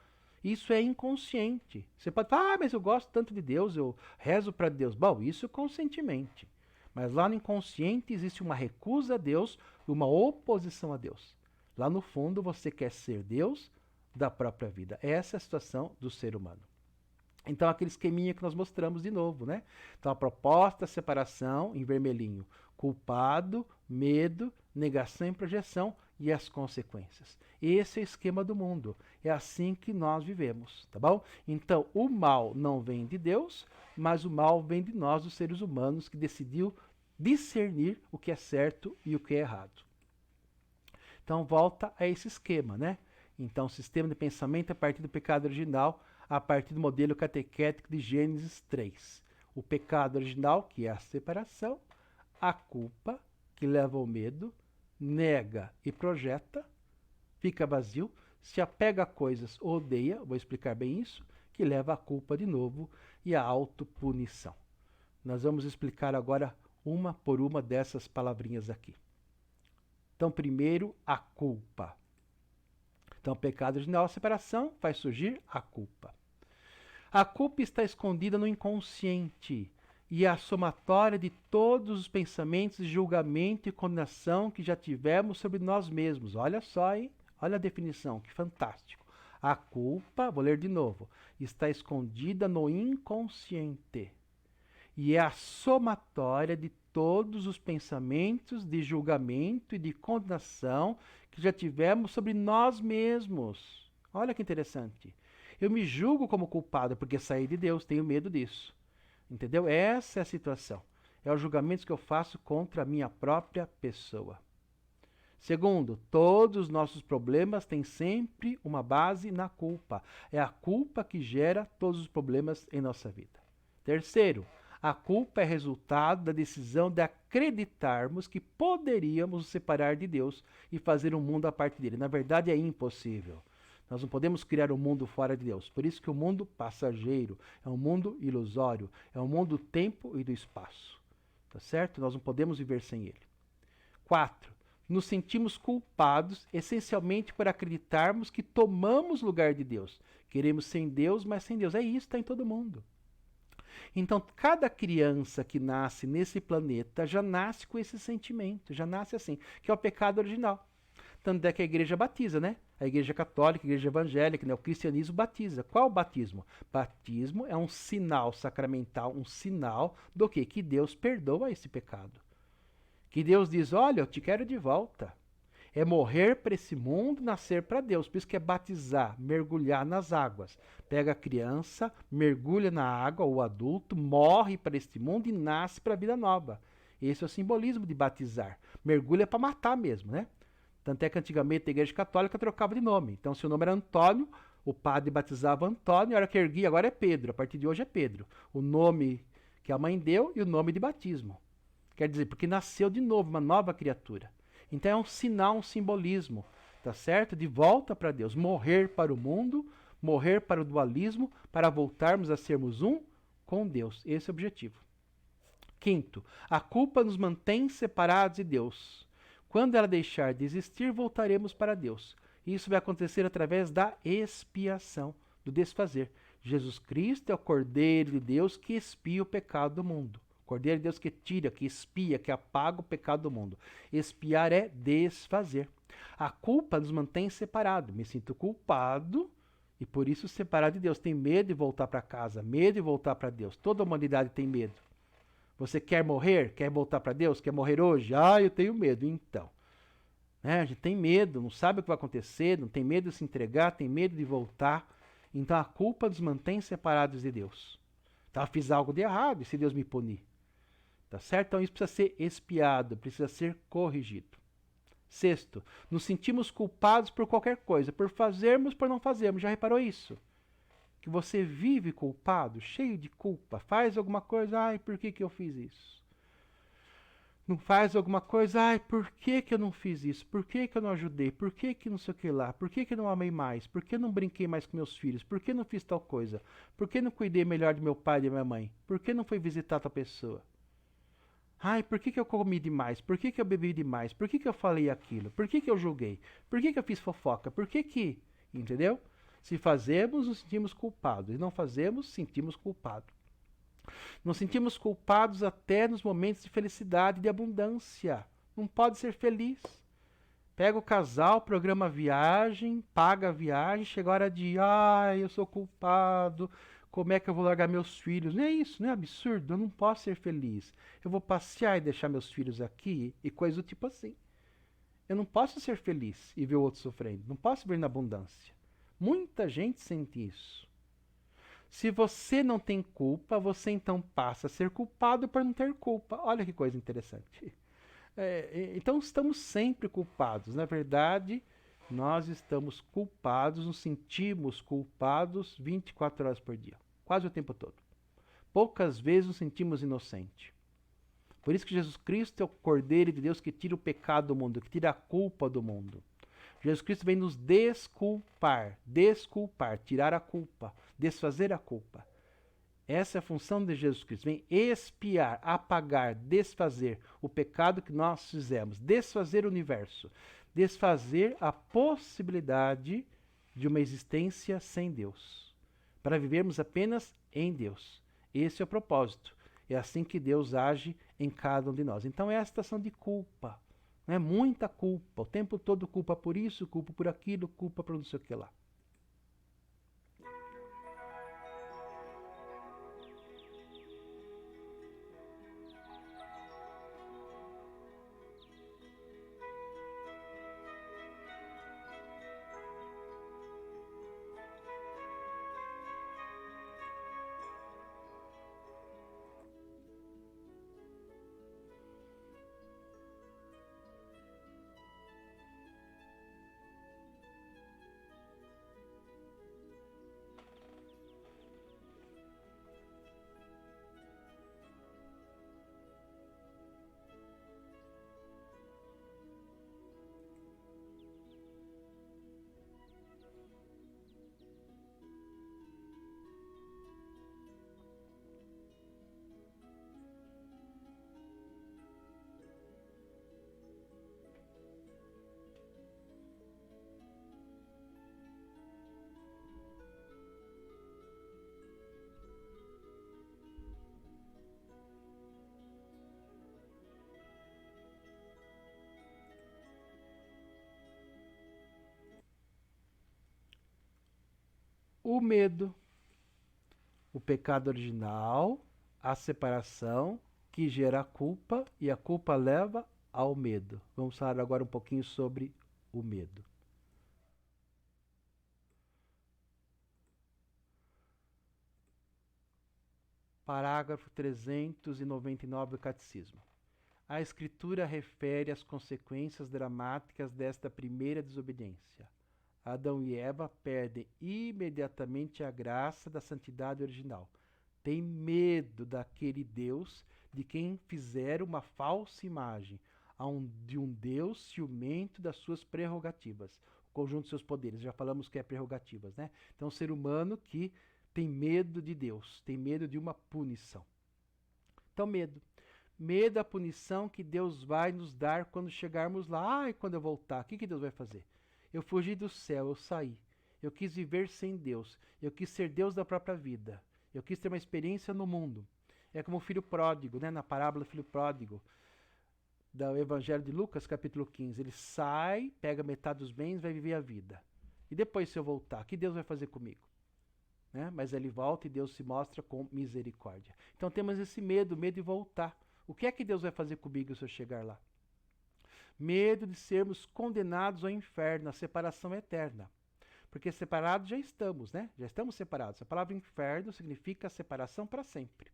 Isso é inconsciente. Você pode falar, mas eu gosto tanto de Deus, eu rezo para Deus. Bom, isso conscientemente. Mas lá no inconsciente existe uma recusa a Deus e uma oposição a Deus. Lá no fundo você quer ser Deus da própria vida. Essa é a situação do ser humano. Então aquele esqueminha que nós mostramos de novo, né? Então a proposta, separação, em vermelhinho, culpado, medo, negação e projeção e as consequências. Esse é o esquema do mundo. É assim que nós vivemos, tá bom? Então o mal não vem de Deus, mas o mal vem de nós, os seres humanos, que decidiu discernir o que é certo e o que é errado. Então volta a esse esquema, né? Então, sistema de pensamento a partir do pecado original, a partir do modelo catequético de Gênesis 3. O pecado original, que é a separação, a culpa, que leva ao medo, nega e projeta, fica vazio, se apega a coisas, odeia, vou explicar bem isso, que leva à culpa de novo e à autopunição. Nós vamos explicar agora uma por uma dessas palavrinhas aqui. Então, primeiro, a culpa. Então, o pecado original, a separação, faz surgir a culpa. A culpa está escondida no inconsciente e é a somatória de todos os pensamentos de julgamento e condenação que já tivemos sobre nós mesmos. Olha só, hein? Olha a definição, que fantástico. A culpa, vou ler de novo, está escondida no inconsciente e é a somatória de todos os pensamentos de julgamento e de condenação que já tivemos sobre nós mesmos. Olha que interessante. Eu me julgo como culpado porque saí de Deus, tenho medo disso. Entendeu? Essa é a situação. É os julgamentos que eu faço contra a minha própria pessoa. Segundo, todos os nossos problemas têm sempre uma base na culpa. É a culpa que gera todos os problemas em nossa vida. Terceiro, a culpa é resultado da decisão de acreditarmos que poderíamos nos separar de Deus e fazer um mundo a parte dele. Na verdade, é impossível. Nós não podemos criar um mundo fora de Deus. Por isso que o mundo passageiro é um mundo ilusório, é um mundo do tempo e do espaço. Tá certo? Nós não podemos viver sem ele. 4. Nos sentimos culpados essencialmente por acreditarmos que tomamos lugar de Deus. Queremos sem Deus, mas sem Deus. É isso, está em todo mundo. Então, cada criança que nasce nesse planeta já nasce com esse sentimento, já nasce assim, que é o pecado original. Tanto é que a igreja batiza, né? A igreja católica, a igreja evangélica, né? O cristianismo batiza. Qual o batismo? Batismo é um sinal sacramental, um sinal do quê? Que Deus perdoa esse pecado. Que Deus diz, olha, eu te quero de volta. É morrer para esse mundo, nascer para Deus. Por isso que é batizar, mergulhar nas águas. Pega a criança, mergulha na água, o adulto, morre para este mundo e nasce para a vida nova. Esse é o simbolismo de batizar. Mergulha para matar mesmo, né? Tanto é que antigamente a igreja católica trocava de nome. Então, se o nome era Antônio, o padre batizava Antônio, a hora que erguia, agora é Pedro. A partir de hoje é Pedro. O nome que a mãe deu e o nome de batismo. Quer dizer, porque nasceu de novo, uma nova criatura. Então é um sinal, um simbolismo, tá certo? De volta para Deus. Morrer para o mundo, Morrer para o dualismo, para voltarmos a sermos um com Deus. Esse é o objetivo. Quinto, a culpa nos mantém separados de Deus. Quando ela deixar de existir, voltaremos para Deus. Isso vai acontecer através da expiação, do desfazer. Jesus Cristo é o Cordeiro de Deus que expia o pecado do mundo. Cordeiro de Deus que tira, que expia, que apaga o pecado do mundo. Expiar é desfazer. A culpa nos mantém separados. Me sinto culpado e por isso separado de Deus. Tem medo de voltar para casa, medo de voltar para Deus. Toda a humanidade tem medo. Você quer morrer? Quer voltar para Deus? Quer morrer hoje? Ah, eu tenho medo. Então, né? A gente tem medo, não sabe o que vai acontecer, não tem medo de se entregar, tem medo de voltar. Então a culpa nos mantém separados de Deus. Então eu fiz algo de errado e se Deus me punir. Tá certo? Então isso precisa ser expiado, precisa ser corrigido. Sexto, nos sentimos culpados por qualquer coisa, por fazermos, por não fazermos. Já reparou isso? Que você vive culpado, cheio de culpa, faz alguma coisa, ai, por que eu fiz isso? Não faz alguma coisa, ai, por que eu não fiz isso? Por que eu não ajudei? Por que não sei o que lá? Por que eu não amei mais? Por que não brinquei mais com meus filhos? Por que não fiz tal coisa? Por que não cuidei melhor de meu pai e de minha mãe? Por que não fui visitar tal pessoa? Ai, por que eu comi demais? Por que eu bebi demais? Por que eu falei aquilo? Por que eu julguei? Por que eu fiz fofoca? Por que... Entendeu? Se fazemos, nos sentimos culpados. E não fazemos, sentimos culpados. Nos sentimos culpados até nos momentos de felicidade e de abundância. Não pode ser feliz. Pega o casal, programa a viagem, paga a viagem, chega a hora de, ai, eu sou culpado, como é que eu vou largar meus filhos? Não é isso, não é absurdo? Eu não posso ser feliz. Eu vou passear e deixar meus filhos aqui e coisa do tipo assim. Eu não posso ser feliz e ver o outro sofrendo. Não posso ver na abundância. Muita gente sente isso. Se você não tem culpa, você então passa a ser culpado por não ter culpa. Olha que coisa interessante. Então estamos sempre culpados. Na verdade, nós estamos culpados, nos sentimos culpados 24 horas por dia. Quase o tempo todo. Poucas vezes nos sentimos inocentes. Por isso que Jesus Cristo é o Cordeiro de Deus que tira o pecado do mundo, que tira a culpa do mundo. Jesus Cristo vem nos desculpar, tirar a culpa, desfazer a culpa. Essa é a função de Jesus Cristo. Vem expiar, apagar, desfazer o pecado que nós fizemos, desfazer o universo, desfazer a possibilidade de uma existência sem Deus, para vivermos apenas em Deus. Esse é o propósito. É assim que Deus age em cada um de nós. Então é a situação de culpa. Né? Muita culpa, o tempo todo culpa por isso, culpa por aquilo, culpa por não sei o que lá. O medo, o pecado original, a separação que gera a culpa e a culpa leva ao medo. Vamos falar agora um pouquinho sobre o medo. Parágrafo 399 do Catecismo. A Escritura refere as consequências dramáticas desta primeira desobediência. Adão e Eva perdem imediatamente a graça da santidade original. Tem medo daquele Deus de quem fizeram uma falsa imagem, de um Deus ciumento das suas prerrogativas. conjunto de seus poderes. Já falamos que é prerrogativas, né? Então, o ser humano que tem medo de Deus, tem medo de uma punição. Então, medo. Medo da punição que Deus vai nos dar quando chegarmos lá. E quando eu voltar, o que Deus vai fazer? Eu fugi do céu, eu saí. Eu quis viver sem Deus. Eu quis ser Deus da própria vida. Eu quis ter uma experiência no mundo. É como o filho pródigo, né? Na parábola do filho pródigo, do Evangelho de Lucas, capítulo 15. Ele sai, pega metade dos bens, vai viver a vida. E depois, se eu voltar, o que Deus vai fazer comigo? Né? Mas ele volta e Deus se mostra com misericórdia. Então temos esse medo de voltar. O que é que Deus vai fazer comigo se eu chegar lá? Medo de sermos condenados ao inferno, à separação eterna. Porque separados já estamos, né? Já estamos separados. A palavra inferno significa separação para sempre.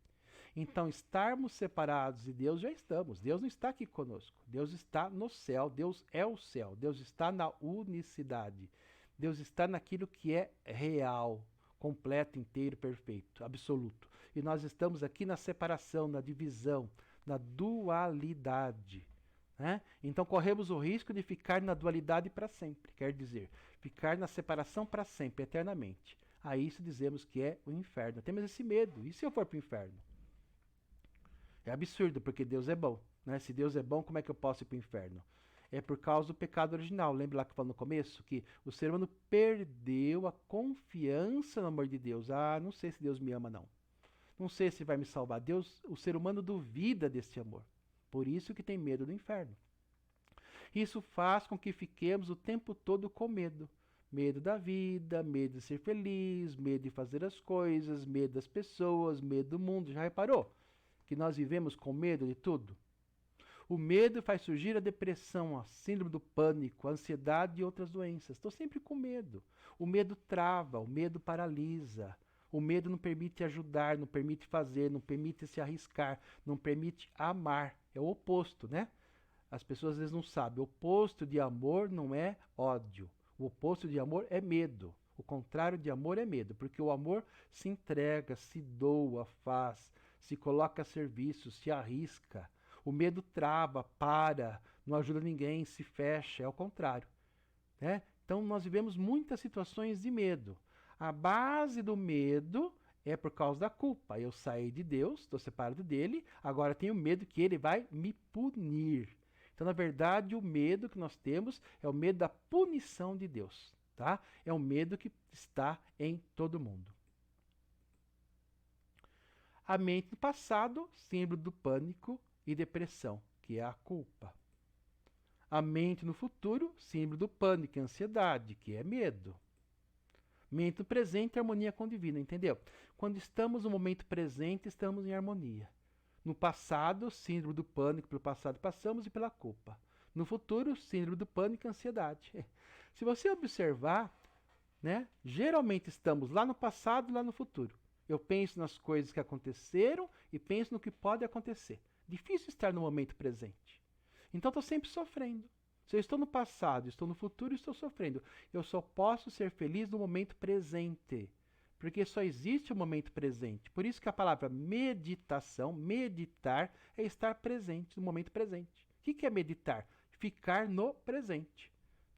Então, estarmos separados de Deus já estamos. Deus não está aqui conosco. Deus está no céu. Deus é o céu. Deus está na unicidade. Deus está naquilo que é real, completo, inteiro, perfeito, absoluto. E nós estamos aqui na separação, na divisão, na dualidade. Né? Então corremos o risco de ficar na dualidade para sempre. Quer dizer, ficar na separação para sempre, eternamente. A isso dizemos que é o inferno. Temos esse medo. E se eu for para o inferno? É absurdo, porque Deus é bom. Né? Se Deus é bom, como é que eu posso ir para o inferno? É por causa do pecado original. Lembra lá que eu falei no começo? Que o ser humano perdeu a confiança no amor de Deus. Ah, não sei se Deus me ama, não. Não sei se vai me salvar. Deus, o ser humano duvida desse amor. Por isso que tem medo do inferno. Isso faz com que fiquemos o tempo todo com medo. Medo da vida, medo de ser feliz, medo de fazer as coisas, medo das pessoas, medo do mundo. Já reparou que nós vivemos com medo de tudo? O medo faz surgir a depressão, a síndrome do pânico, a ansiedade e outras doenças. Estou sempre com medo. O medo trava, o medo paralisa. O medo não permite ajudar, não permite fazer, não permite se arriscar, não permite amar. É o oposto, né? As pessoas às vezes não sabem. O oposto de amor não é ódio. O oposto de amor é medo. O contrário de amor é medo, porque o amor se entrega, se doa, faz, se coloca a serviço, se arrisca. O medo trava, para, não ajuda ninguém, se fecha, é o contrário. Né? Então nós vivemos muitas situações de medo. A base do medo é por causa da culpa. Eu saí de Deus, estou separado dele, agora tenho medo que ele vai me punir. Então, na verdade, o medo que nós temos é o medo da punição de Deus. Tá? É um medo que está em todo mundo. A mente do passado, símbolo do pânico e depressão, que é a culpa. A mente no futuro, símbolo do pânico e ansiedade, que é medo. Mente no presente, harmonia com o divino, entendeu? Quando estamos no momento presente, estamos em harmonia. No passado, síndrome do pânico, pelo passado passamos e pela culpa. No futuro, síndrome do pânico e ansiedade. Se você observar, né, geralmente estamos lá no passado e lá no futuro. Eu penso nas coisas que aconteceram e penso no que pode acontecer. Difícil estar no momento presente. Então estou sempre sofrendo. Se eu estou no passado, estou no futuro, estou sofrendo. Eu só posso ser feliz no momento presente. Porque só existe o momento presente. Por isso que a palavra meditação, meditar, é estar presente, no momento presente. O que é meditar? Ficar no presente.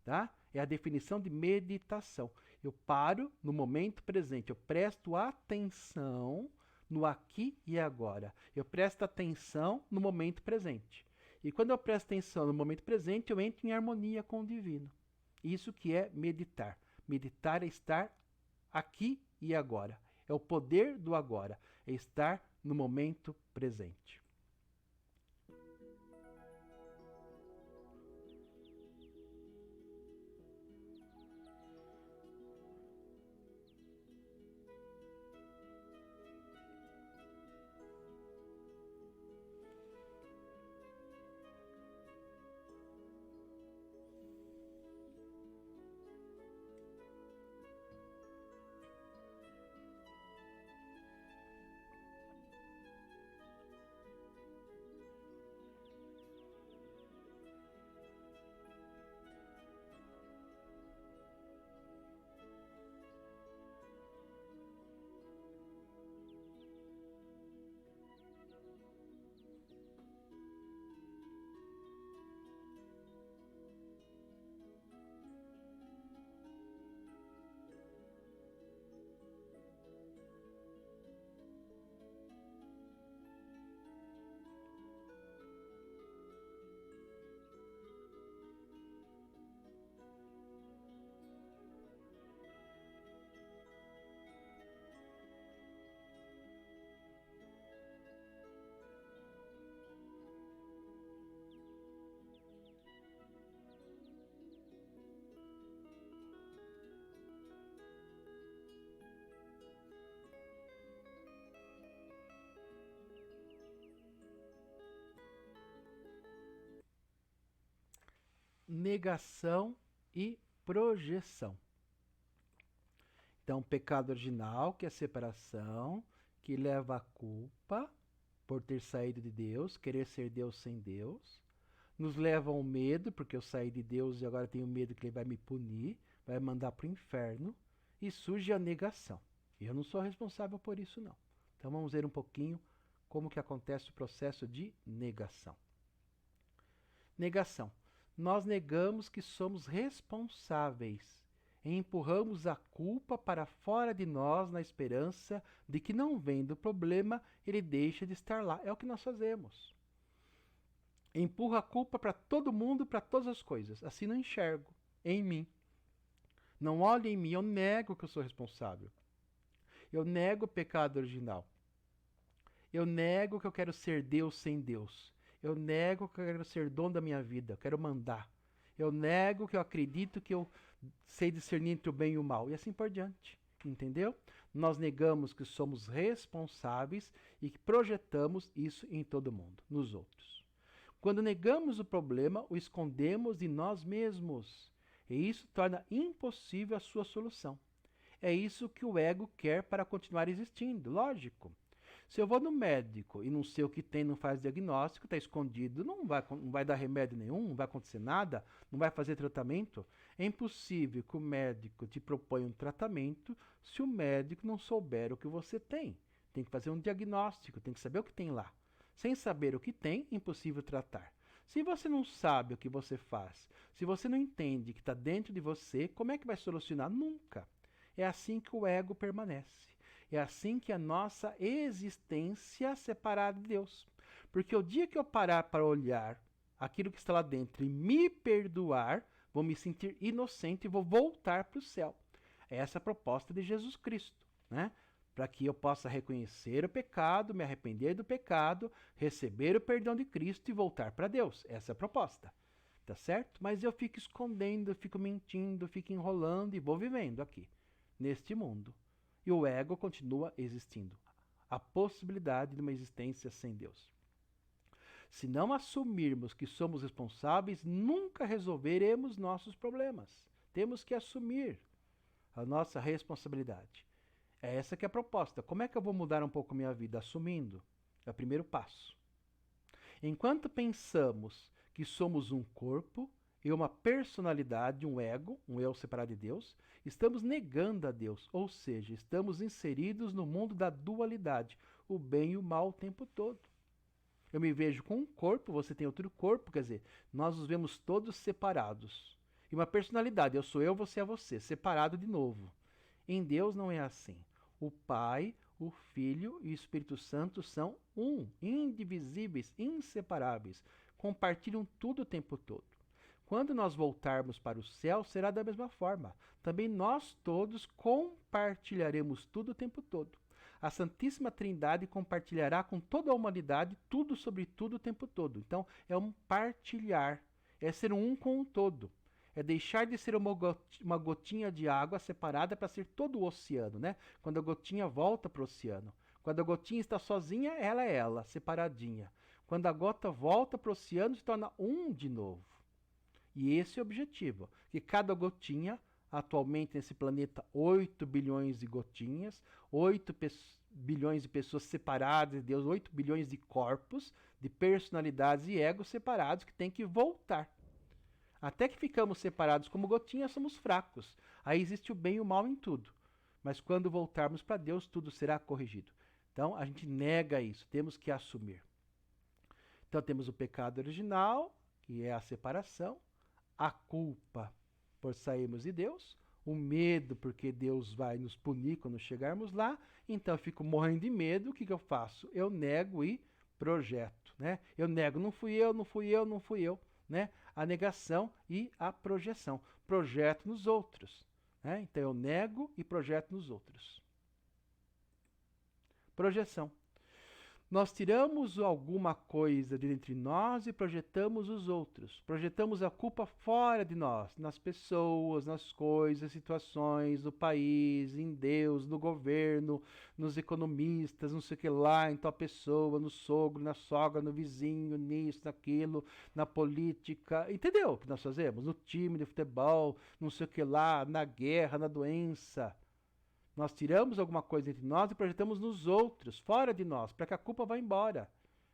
Tá? É a definição de meditação. Eu paro no momento presente. Eu presto atenção no aqui e agora. Eu presto atenção no momento presente. E quando eu presto atenção no momento presente, eu entro em harmonia com o divino. Isso que é meditar. Meditar é estar aqui e agora. É o poder do agora. É estar no momento presente. negação e projeção. Então, o pecado original, que é a separação, que leva à culpa por ter saído de Deus, querer ser Deus sem Deus, nos leva ao medo, porque eu saí de Deus e agora tenho medo que Ele vai me punir, vai me mandar para o inferno, e surge a negação. Eu não sou responsável por isso, não. Então vamos ver um pouquinho como que acontece o processo de negação. Negação. Nós negamos que somos responsáveis e empurramos a culpa para fora de nós na esperança de que, não vendo o problema, ele deixa de estar lá. É o que nós fazemos. Empurro a culpa para todo mundo, para todas as coisas. Assim não enxergo em mim. Não olho em mim, eu nego que eu sou responsável. Eu nego o pecado original. Eu nego que eu quero ser Deus sem Deus. Eu nego que eu quero ser dono da minha vida, eu quero mandar. Eu nego que eu acredito que eu sei discernir entre o bem e o mal. E assim por diante. Entendeu? Nós negamos que somos responsáveis e que projetamos isso em todo mundo, nos outros. Quando negamos o problema, o escondemos de nós mesmos. E isso torna impossível a sua solução. É isso que o ego quer para continuar existindo, lógico. Se eu vou no médico e não sei o que tem, não faz diagnóstico, está escondido, não vai dar remédio nenhum, não vai acontecer nada, não vai fazer tratamento. É impossível que o médico te proponha um tratamento se o médico não souber o que você tem. Tem que fazer um diagnóstico, tem que saber o que tem lá. Sem saber o que tem, é impossível tratar. Se você não sabe o que você faz, se você não entende que está dentro de você, como é que vai solucionar? Nunca. É assim que o ego permanece. É assim que a nossa existência separada de Deus. Porque o dia que eu parar para olhar aquilo que está lá dentro e me perdoar, vou me sentir inocente e vou voltar para o céu. É essa a proposta de Jesus Cristo, né? Para que eu possa reconhecer o pecado, me arrepender do pecado, receber o perdão de Cristo e voltar para Deus. Essa é a proposta. Tá certo? Mas eu fico escondendo, eu fico mentindo, eu fico enrolando e vou vivendo aqui, neste mundo. E o ego continua existindo. A possibilidade de uma existência sem Deus. Se não assumirmos que somos responsáveis, nunca resolveremos nossos problemas. Temos que assumir a nossa responsabilidade. É essa que é a proposta. Como é que eu vou mudar um pouco a minha vida? Assumindo. É o primeiro passo. Enquanto pensamos que somos um corpo e uma personalidade, um ego, um eu separado de Deus, estamos negando a Deus, ou seja, estamos inseridos no mundo da dualidade, o bem e o mal o tempo todo. Eu me vejo com um corpo, você tem outro corpo, quer dizer, nós nos vemos todos separados. E uma personalidade, eu sou eu, você é você, separado de novo. Em Deus não é assim. O Pai, o Filho e o Espírito Santo são um, indivisíveis, inseparáveis. Compartilham tudo o tempo todo. Quando nós voltarmos para o céu, será da mesma forma. Também nós todos compartilharemos tudo o tempo todo. A Santíssima Trindade compartilhará com toda a humanidade tudo sobre tudo o tempo todo. Então, é um partilhar, é ser um com o todo. É deixar de ser uma gotinha de água separada para ser todo o oceano, né? Quando a gotinha volta para o oceano. Quando a gotinha está sozinha, ela é ela, separadinha. Quando a gota volta para o oceano, se torna um de novo. E esse é o objetivo, que cada gotinha, atualmente nesse planeta 8 bilhões de gotinhas, 8 bilhões de pessoas separadas de Deus, 8 bilhões de corpos, de personalidades e egos separados que tem que voltar. Até que ficamos separados como gotinhas, somos fracos. Aí existe o bem e o mal em tudo. Mas quando voltarmos para Deus, tudo será corrigido. Então, a gente nega isso, temos que assumir. Então, temos o pecado original, que é a separação, a culpa por sairmos de Deus, o medo porque Deus vai nos punir quando chegarmos lá. Então, eu fico morrendo de medo, o que eu faço? Eu nego e projeto, né? Eu nego, não fui eu, não fui eu, não fui eu. Né? A negação e a projeção. Projeto nos outros. Né? Então eu nego e projeto nos outros. Projeção. Nós tiramos alguma coisa de entre nós e projetamos os outros. Projetamos a culpa fora de nós, nas pessoas, nas coisas, situações, no país, em Deus, no governo, nos economistas, não sei o que lá, em tal pessoa, no sogro, na sogra, no vizinho, nisso, naquilo, na política. Entendeu o que nós fazemos? No time de futebol, não sei o que lá, na guerra, na doença. Nós tiramos alguma coisa entre nós e projetamos nos outros, fora de nós, para que a culpa vá embora.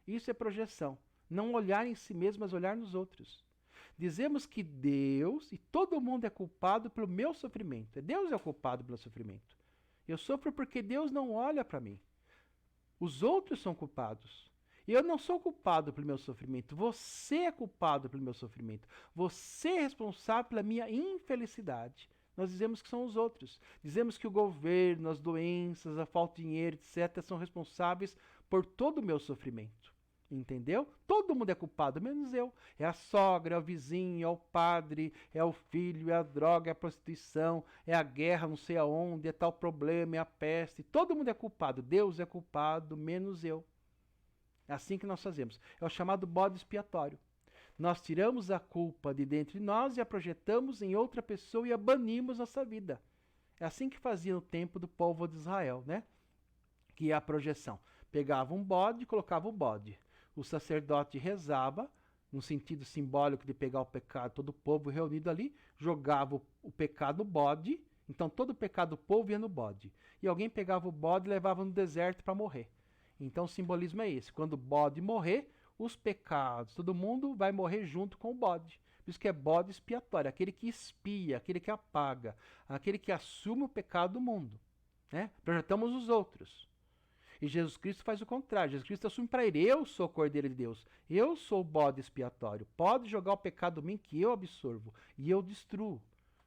Isso é projeção. Não olhar em si mesmo, mas olhar nos outros. Dizemos que Deus e todo mundo é culpado pelo meu sofrimento. Deus é o culpado pelo sofrimento. Eu sofro porque Deus não olha para mim. Os outros são culpados. Eu não sou culpado pelo meu sofrimento. Você é culpado pelo meu sofrimento. Você é responsável pela minha infelicidade. Nós dizemos que são os outros. Dizemos que o governo, as doenças, a falta de dinheiro, etc., são responsáveis por todo o meu sofrimento. Entendeu? Todo mundo é culpado, menos eu. É a sogra, é o vizinho, é o padre, é o filho, é a droga, é a prostituição, é a guerra, não sei aonde, é tal problema, é a peste. Todo mundo é culpado. Deus é culpado, menos eu. É assim que nós fazemos. É o chamado bode expiatório. Nós tiramos a culpa de dentro de nós e a projetamos em outra pessoa e a banimos nossa vida. É assim que fazia no tempo do povo de Israel, né? Que é a projeção. Pegava um bode e colocava o bode. O sacerdote rezava, no sentido simbólico de pegar o pecado, todo o povo reunido ali, jogava o pecado no bode, então todo o pecado do povo ia no bode. E alguém pegava o bode e levava no deserto para morrer. Então o simbolismo é esse. Quando o bode morrer, os pecados, todo mundo vai morrer junto com o bode. Por isso que é bode expiatório, aquele que expia, aquele que apaga, aquele que assume o pecado do mundo. Né? Projetamos os outros. E Jesus Cristo faz o contrário. Jesus Cristo assume para ele: eu sou o Cordeiro de Deus, eu sou o bode expiatório. Pode jogar o pecado em mim que eu absorvo e eu destruo.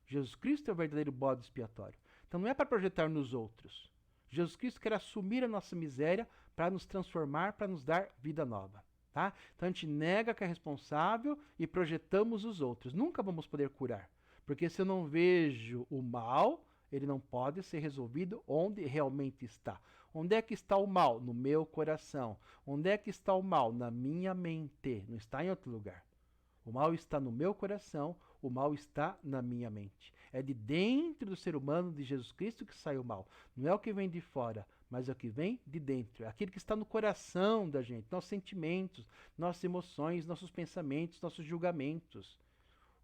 Jesus Cristo é o verdadeiro bode expiatório. Então não é para projetar nos outros. Jesus Cristo quer assumir a nossa miséria para nos transformar, para nos dar vida nova. Tá? Então a gente nega que é responsável e projetamos os outros. Nunca vamos poder curar. Porque se eu não vejo o mal, ele não pode ser resolvido onde realmente está. Onde é que está o mal? No meu coração. Onde é que está o mal? Na minha mente. Não está em outro lugar. O mal está no meu coração, o mal está na minha mente. É de dentro do ser humano de Jesus Cristo que sai o mal. Não é o que vem de fora, mas é o que vem de dentro. É aquilo que está no coração da gente, nossos sentimentos, nossas emoções, nossos pensamentos, nossos julgamentos.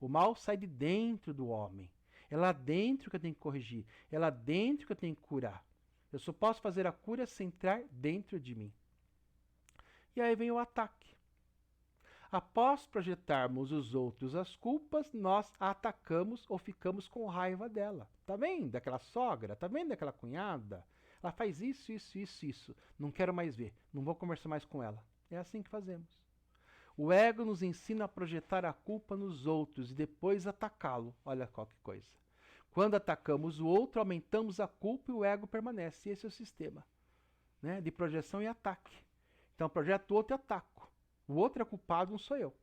O mal sai de dentro do homem. É lá dentro que eu tenho que corrigir. É lá dentro que eu tenho que curar. Eu só posso fazer a cura se entrar dentro de mim. E aí vem o ataque. Após projetarmos os outros as culpas, nós a atacamos ou ficamos com raiva dela. Tá vendo aquela sogra? Tá vendo aquela cunhada? Ela faz isso, isso, isso, isso. Não quero mais ver. Não vou conversar mais com ela. É assim que fazemos. O ego nos ensina a projetar a culpa nos outros e depois atacá-lo. Olha qual que coisa. Quando atacamos o outro, aumentamos a culpa e o ego permanece. Esse é o sistema, né, de projeção e ataque. Então, projeto o outro e ataco. O outro é culpado, não sou eu.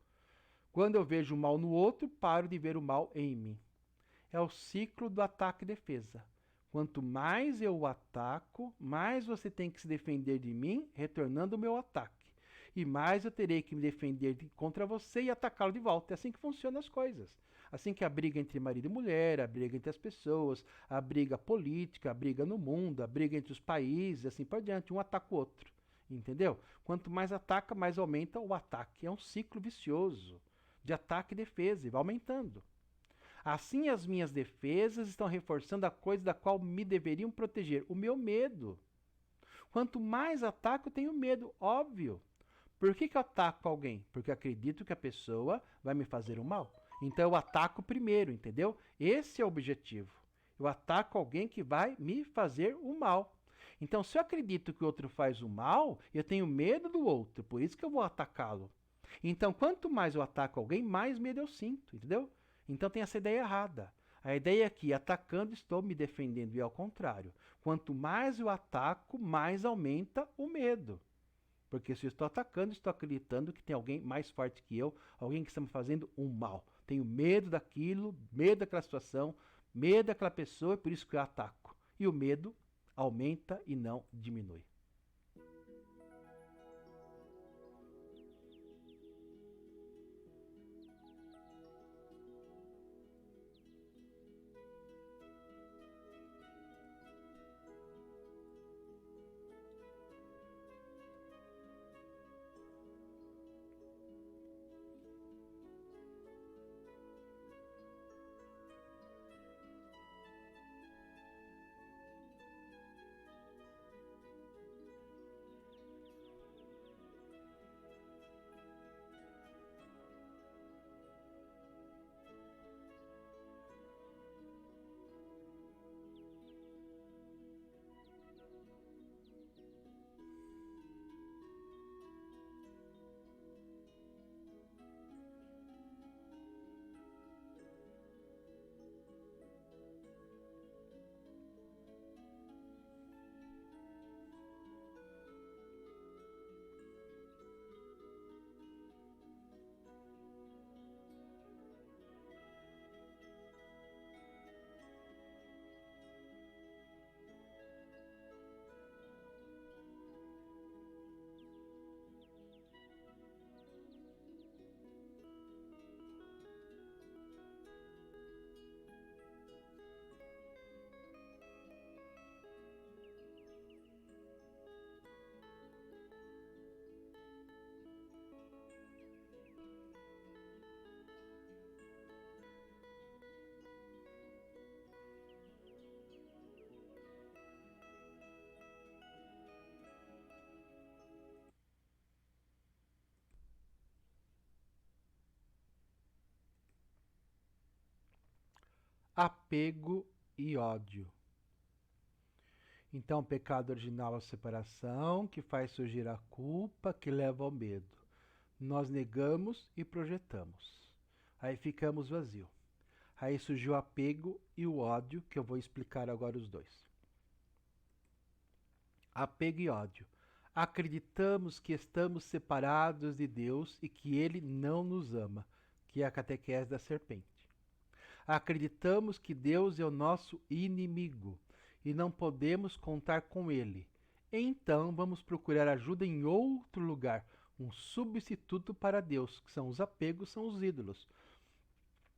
Quando eu vejo o mal no outro, paro de ver o mal em mim. É o ciclo do ataque e defesa. Quanto mais eu o ataco, mais você tem que se defender de mim, retornando o meu ataque. E mais eu terei que me defender contra você e atacá-lo de volta. É assim que funcionam as coisas. Assim que a briga entre marido e mulher, a briga entre as pessoas, a briga política, a briga no mundo, a briga entre os países, assim por diante. Um ataca o outro. Entendeu? Quanto mais ataca, mais aumenta o ataque. É um ciclo vicioso de ataque e defesa, e vai aumentando. Assim, as minhas defesas estão reforçando a coisa da qual me deveriam proteger, o meu medo. Quanto mais ataco, eu tenho medo, óbvio. Por que eu ataco alguém? Porque eu acredito que a pessoa vai me fazer o mal. Então eu ataco primeiro, entendeu? Esse é o objetivo. Eu ataco alguém que vai me fazer o mal. Então, se eu acredito que o outro faz o mal, eu tenho medo do outro, por isso que eu vou atacá-lo. Então, quanto mais eu ataco alguém, mais medo eu sinto, entendeu? Então tem essa ideia errada. A ideia é que atacando estou me defendendo e ao contrário. Quanto mais eu ataco, mais aumenta o medo. Porque se eu estou atacando, estou acreditando que tem alguém mais forte que eu, alguém que está me fazendo um mal. Tenho medo daquilo, medo daquela situação, medo daquela pessoa, e por isso que eu ataco. E o medo aumenta e não diminui. apego e ódio. Então, o pecado original é a separação, que faz surgir a culpa, que leva ao medo. Nós negamos e projetamos. Aí ficamos vazios. Aí surgiu o apego e o ódio, que eu vou explicar agora os dois. Apego e ódio. Acreditamos que estamos separados de Deus e que Ele não nos ama, que é a catequese da serpente. Acreditamos que Deus é o nosso inimigo e não podemos contar com Ele. Então vamos procurar ajuda em outro lugar, um substituto para Deus, que são os apegos, são os ídolos.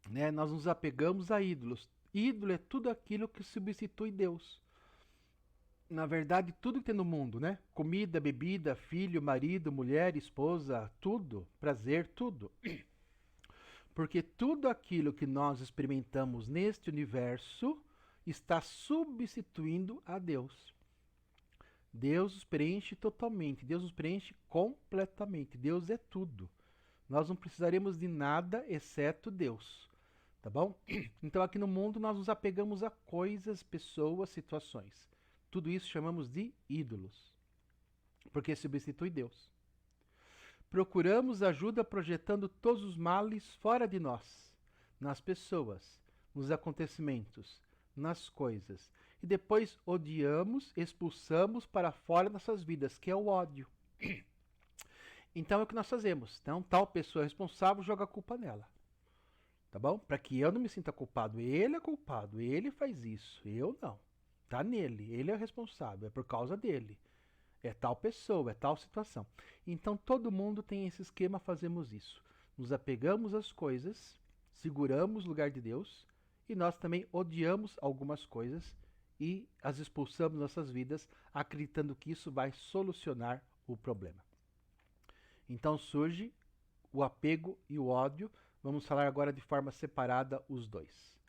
Né? Nós nos apegamos a ídolos. Ídolo é tudo aquilo que substitui Deus. Na verdade, tudo que tem no mundo, né? Comida, bebida, filho, marido, mulher, esposa, tudo, prazer, tudo. Porque tudo aquilo que nós experimentamos neste universo está substituindo a Deus. Deus nos preenche totalmente, Deus nos preenche completamente. Deus é tudo. Nós não precisaremos de nada exceto Deus. Tá bom? Então aqui no mundo nós nos apegamos a coisas, pessoas, situações. Tudo isso chamamos de ídolos, porque substitui Deus. Procuramos ajuda projetando todos os males fora de nós, nas pessoas, nos acontecimentos, nas coisas. E depois odiamos, expulsamos para fora nossas vidas, que é o ódio. Então é o que nós fazemos. Então, tal pessoa responsável joga a culpa nela. Tá bom? Para que eu não me sinta culpado. Ele é culpado, ele faz isso, eu não. Tá nele, ele é o responsável, é por causa dele. É tal pessoa, é tal situação. Então todo mundo tem esse esquema, fazemos isso. Nos apegamos às coisas, seguramos o lugar de Deus e nós também odiamos algumas coisas e as expulsamos das nossas vidas, acreditando que isso vai solucionar o problema. Então surge o apego e o ódio. Vamos falar agora de forma separada os dois.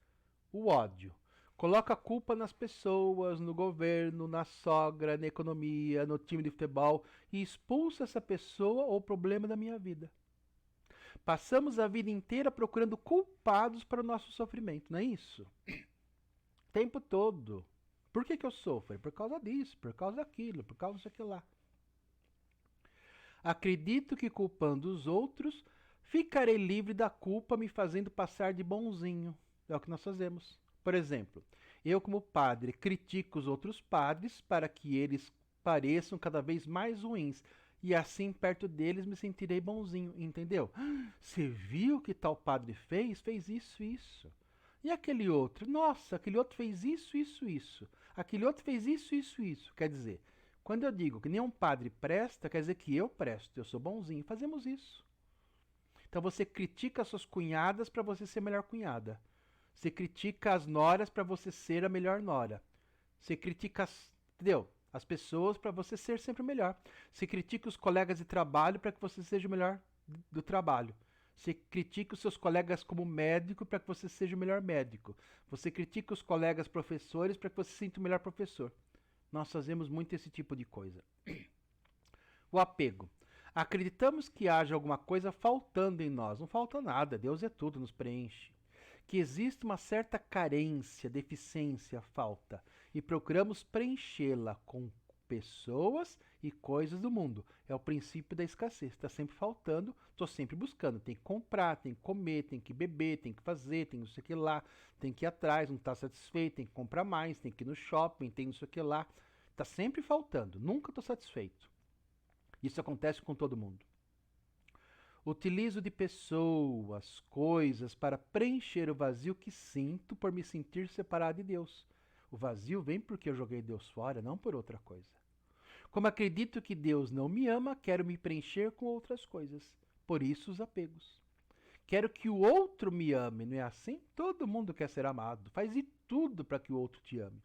O ódio. Coloca a culpa nas pessoas, no governo, na sogra, na economia, no time de futebol e expulsa essa pessoa ou problema da minha vida. Passamos a vida inteira procurando culpados para o nosso sofrimento, não é isso? O tempo todo. Por que eu sofro? É por causa disso, por causa daquilo, por causa daquilo lá. Acredito que culpando os outros, ficarei livre da culpa me fazendo passar de bonzinho. É o que nós fazemos. Por exemplo, eu como padre critico os outros padres para que eles pareçam cada vez mais ruins e assim perto deles me sentirei bonzinho, entendeu? Você viu que tal padre fez? Fez isso, isso. E aquele outro? Nossa, aquele outro fez isso, isso, isso. Aquele outro fez isso, isso, isso. Quer dizer, quando eu digo que nenhum padre presta, quer dizer que eu presto, eu sou bonzinho. Fazemos isso. Então você critica as suas cunhadas para você ser melhor cunhada. Você critica as noras para você ser a melhor nora. Você critica as pessoas para você ser sempre o melhor. Você critica os colegas de trabalho para que você seja o melhor do trabalho. Você critica os seus colegas como médico para que você seja o melhor médico. Você critica os colegas professores para que você se sinta o melhor professor. Nós fazemos muito esse tipo de coisa. O apego. Acreditamos que haja alguma coisa faltando em nós. Não falta nada, Deus é tudo, nos preenche. Que existe uma certa carência, deficiência, falta, e procuramos preenchê-la com pessoas e coisas do mundo. É o princípio da escassez. Está sempre faltando, estou sempre buscando. Tem que comprar, tem que comer, tem que beber, tem que fazer, tem não sei o que lá, tem que ir atrás, não está satisfeito, tem que comprar mais, tem que ir no shopping, tem não sei o que lá. Está sempre faltando, nunca estou satisfeito. Isso acontece com todo mundo. Utilizo de pessoas, coisas para preencher o vazio que sinto por me sentir separado de Deus. O vazio vem porque eu joguei Deus fora, não por outra coisa. Como acredito que Deus não me ama, quero me preencher com outras coisas. Por isso os apegos. Quero que o outro me ame, não é assim? Todo mundo quer ser amado. Faz de tudo para que o outro te ame.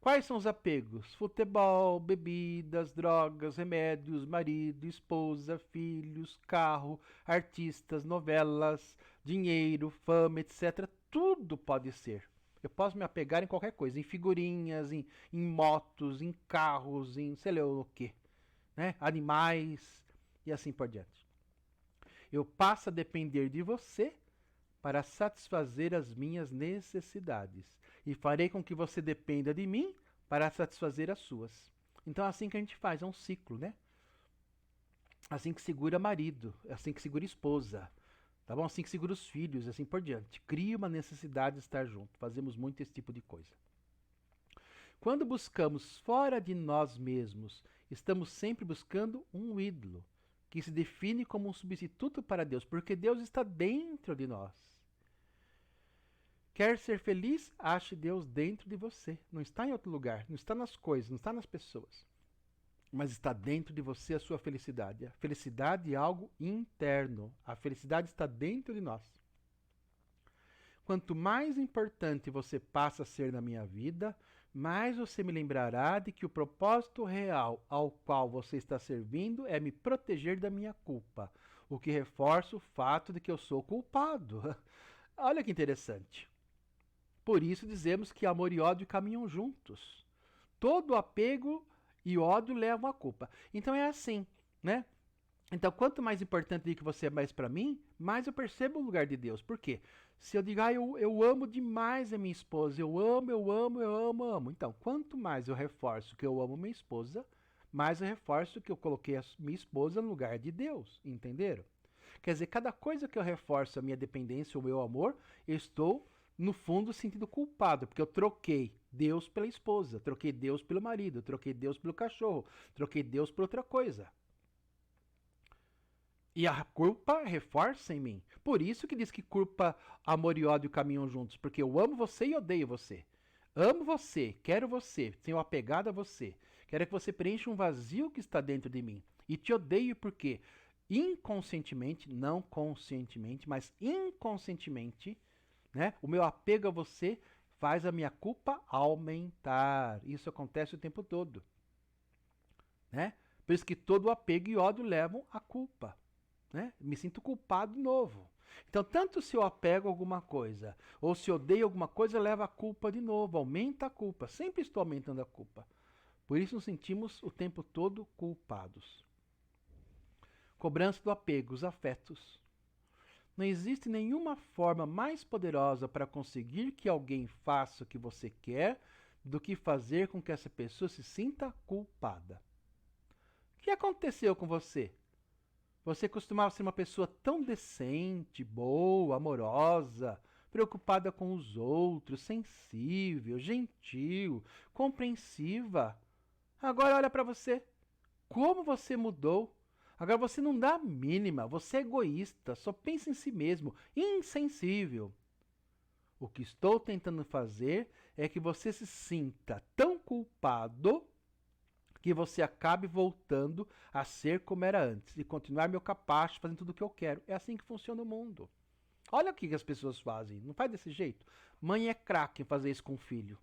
Quais são os apegos? Futebol, bebidas, drogas, remédios, marido, esposa, filhos, carro, artistas, novelas, dinheiro, fama, etc. Tudo pode ser. Eu posso me apegar em qualquer coisa, em figurinhas, em motos, em carros, em sei lá o quê, né? Animais e assim por diante. Eu passo a depender de você para satisfazer as minhas necessidades. E farei com que você dependa de mim para satisfazer as suas. Então é assim que a gente faz, é um ciclo, né? Assim que segura marido, assim que segura esposa, tá bom? Assim que segura os filhos, assim por diante. Cria uma necessidade de estar junto. Fazemos muito esse tipo de coisa. Quando buscamos fora de nós mesmos, estamos sempre buscando um ídolo, que se define como um substituto para Deus, porque Deus está dentro de nós. Quer ser feliz? Ache Deus dentro de você. Não está em outro lugar, não está nas coisas, não está nas pessoas. Mas está dentro de você a sua felicidade. A felicidade é algo interno. A felicidade está dentro de nós. Quanto mais importante você passa a ser na minha vida, mais você me lembrará de que o propósito real ao qual você está servindo é me proteger da minha culpa, o que reforça o fato de que eu sou culpado. Olha que interessante. Por isso dizemos que amor e ódio caminham juntos. Todo apego e ódio levam à culpa. Então é assim, né? Então, quanto mais importante do que você é mais para mim, mais eu percebo o lugar de Deus. Por quê? Se eu digo, eu amo demais a minha esposa, eu amo, eu amo, eu amo, amo. Então, quanto mais eu reforço que eu amo minha esposa, mais eu reforço que eu coloquei a minha esposa no lugar de Deus. Entenderam? Quer dizer, cada coisa que eu reforço a minha dependência, o meu amor, eu estou, no fundo, sentindo culpado, porque eu troquei Deus pela esposa, troquei Deus pelo marido, troquei Deus pelo cachorro, troquei Deus por outra coisa. E a culpa reforça em mim. Por isso que diz que culpa, amor e ódio caminham juntos. Porque eu amo você e odeio você. Amo você, quero você, tenho apegado a você. Quero que você preencha um vazio que está dentro de mim. E te odeio porque inconscientemente, não conscientemente, mas inconscientemente, né, o meu apego a você faz a minha culpa aumentar. Isso acontece o tempo todo. Né? Por isso que todo apego e ódio levam à culpa. Né? Me sinto culpado de novo. Então, tanto se eu apego a alguma coisa ou se odeio alguma coisa, leva a culpa de novo, aumenta a culpa. Sempre estou aumentando a culpa. Por isso nos sentimos o tempo todo culpados. Cobrança do apego, os afetos. Não existe nenhuma forma mais poderosa para conseguir que alguém faça o que você quer do que fazer com que essa pessoa se sinta culpada. O que aconteceu com você? Você costumava ser uma pessoa tão decente, boa, amorosa, preocupada com os outros, sensível, gentil, compreensiva. Agora olha para você. Como você mudou? Agora você não dá a mínima, você é egoísta, só pensa em si mesmo, insensível. O que estou tentando fazer é que você se sinta tão culpado que você acabe voltando a ser como era antes e continuar meu capacho fazendo tudo o que eu quero. É assim que funciona o mundo. Olha o que as pessoas fazem. Não faz desse jeito. Mãe é craque em fazer isso com o filho,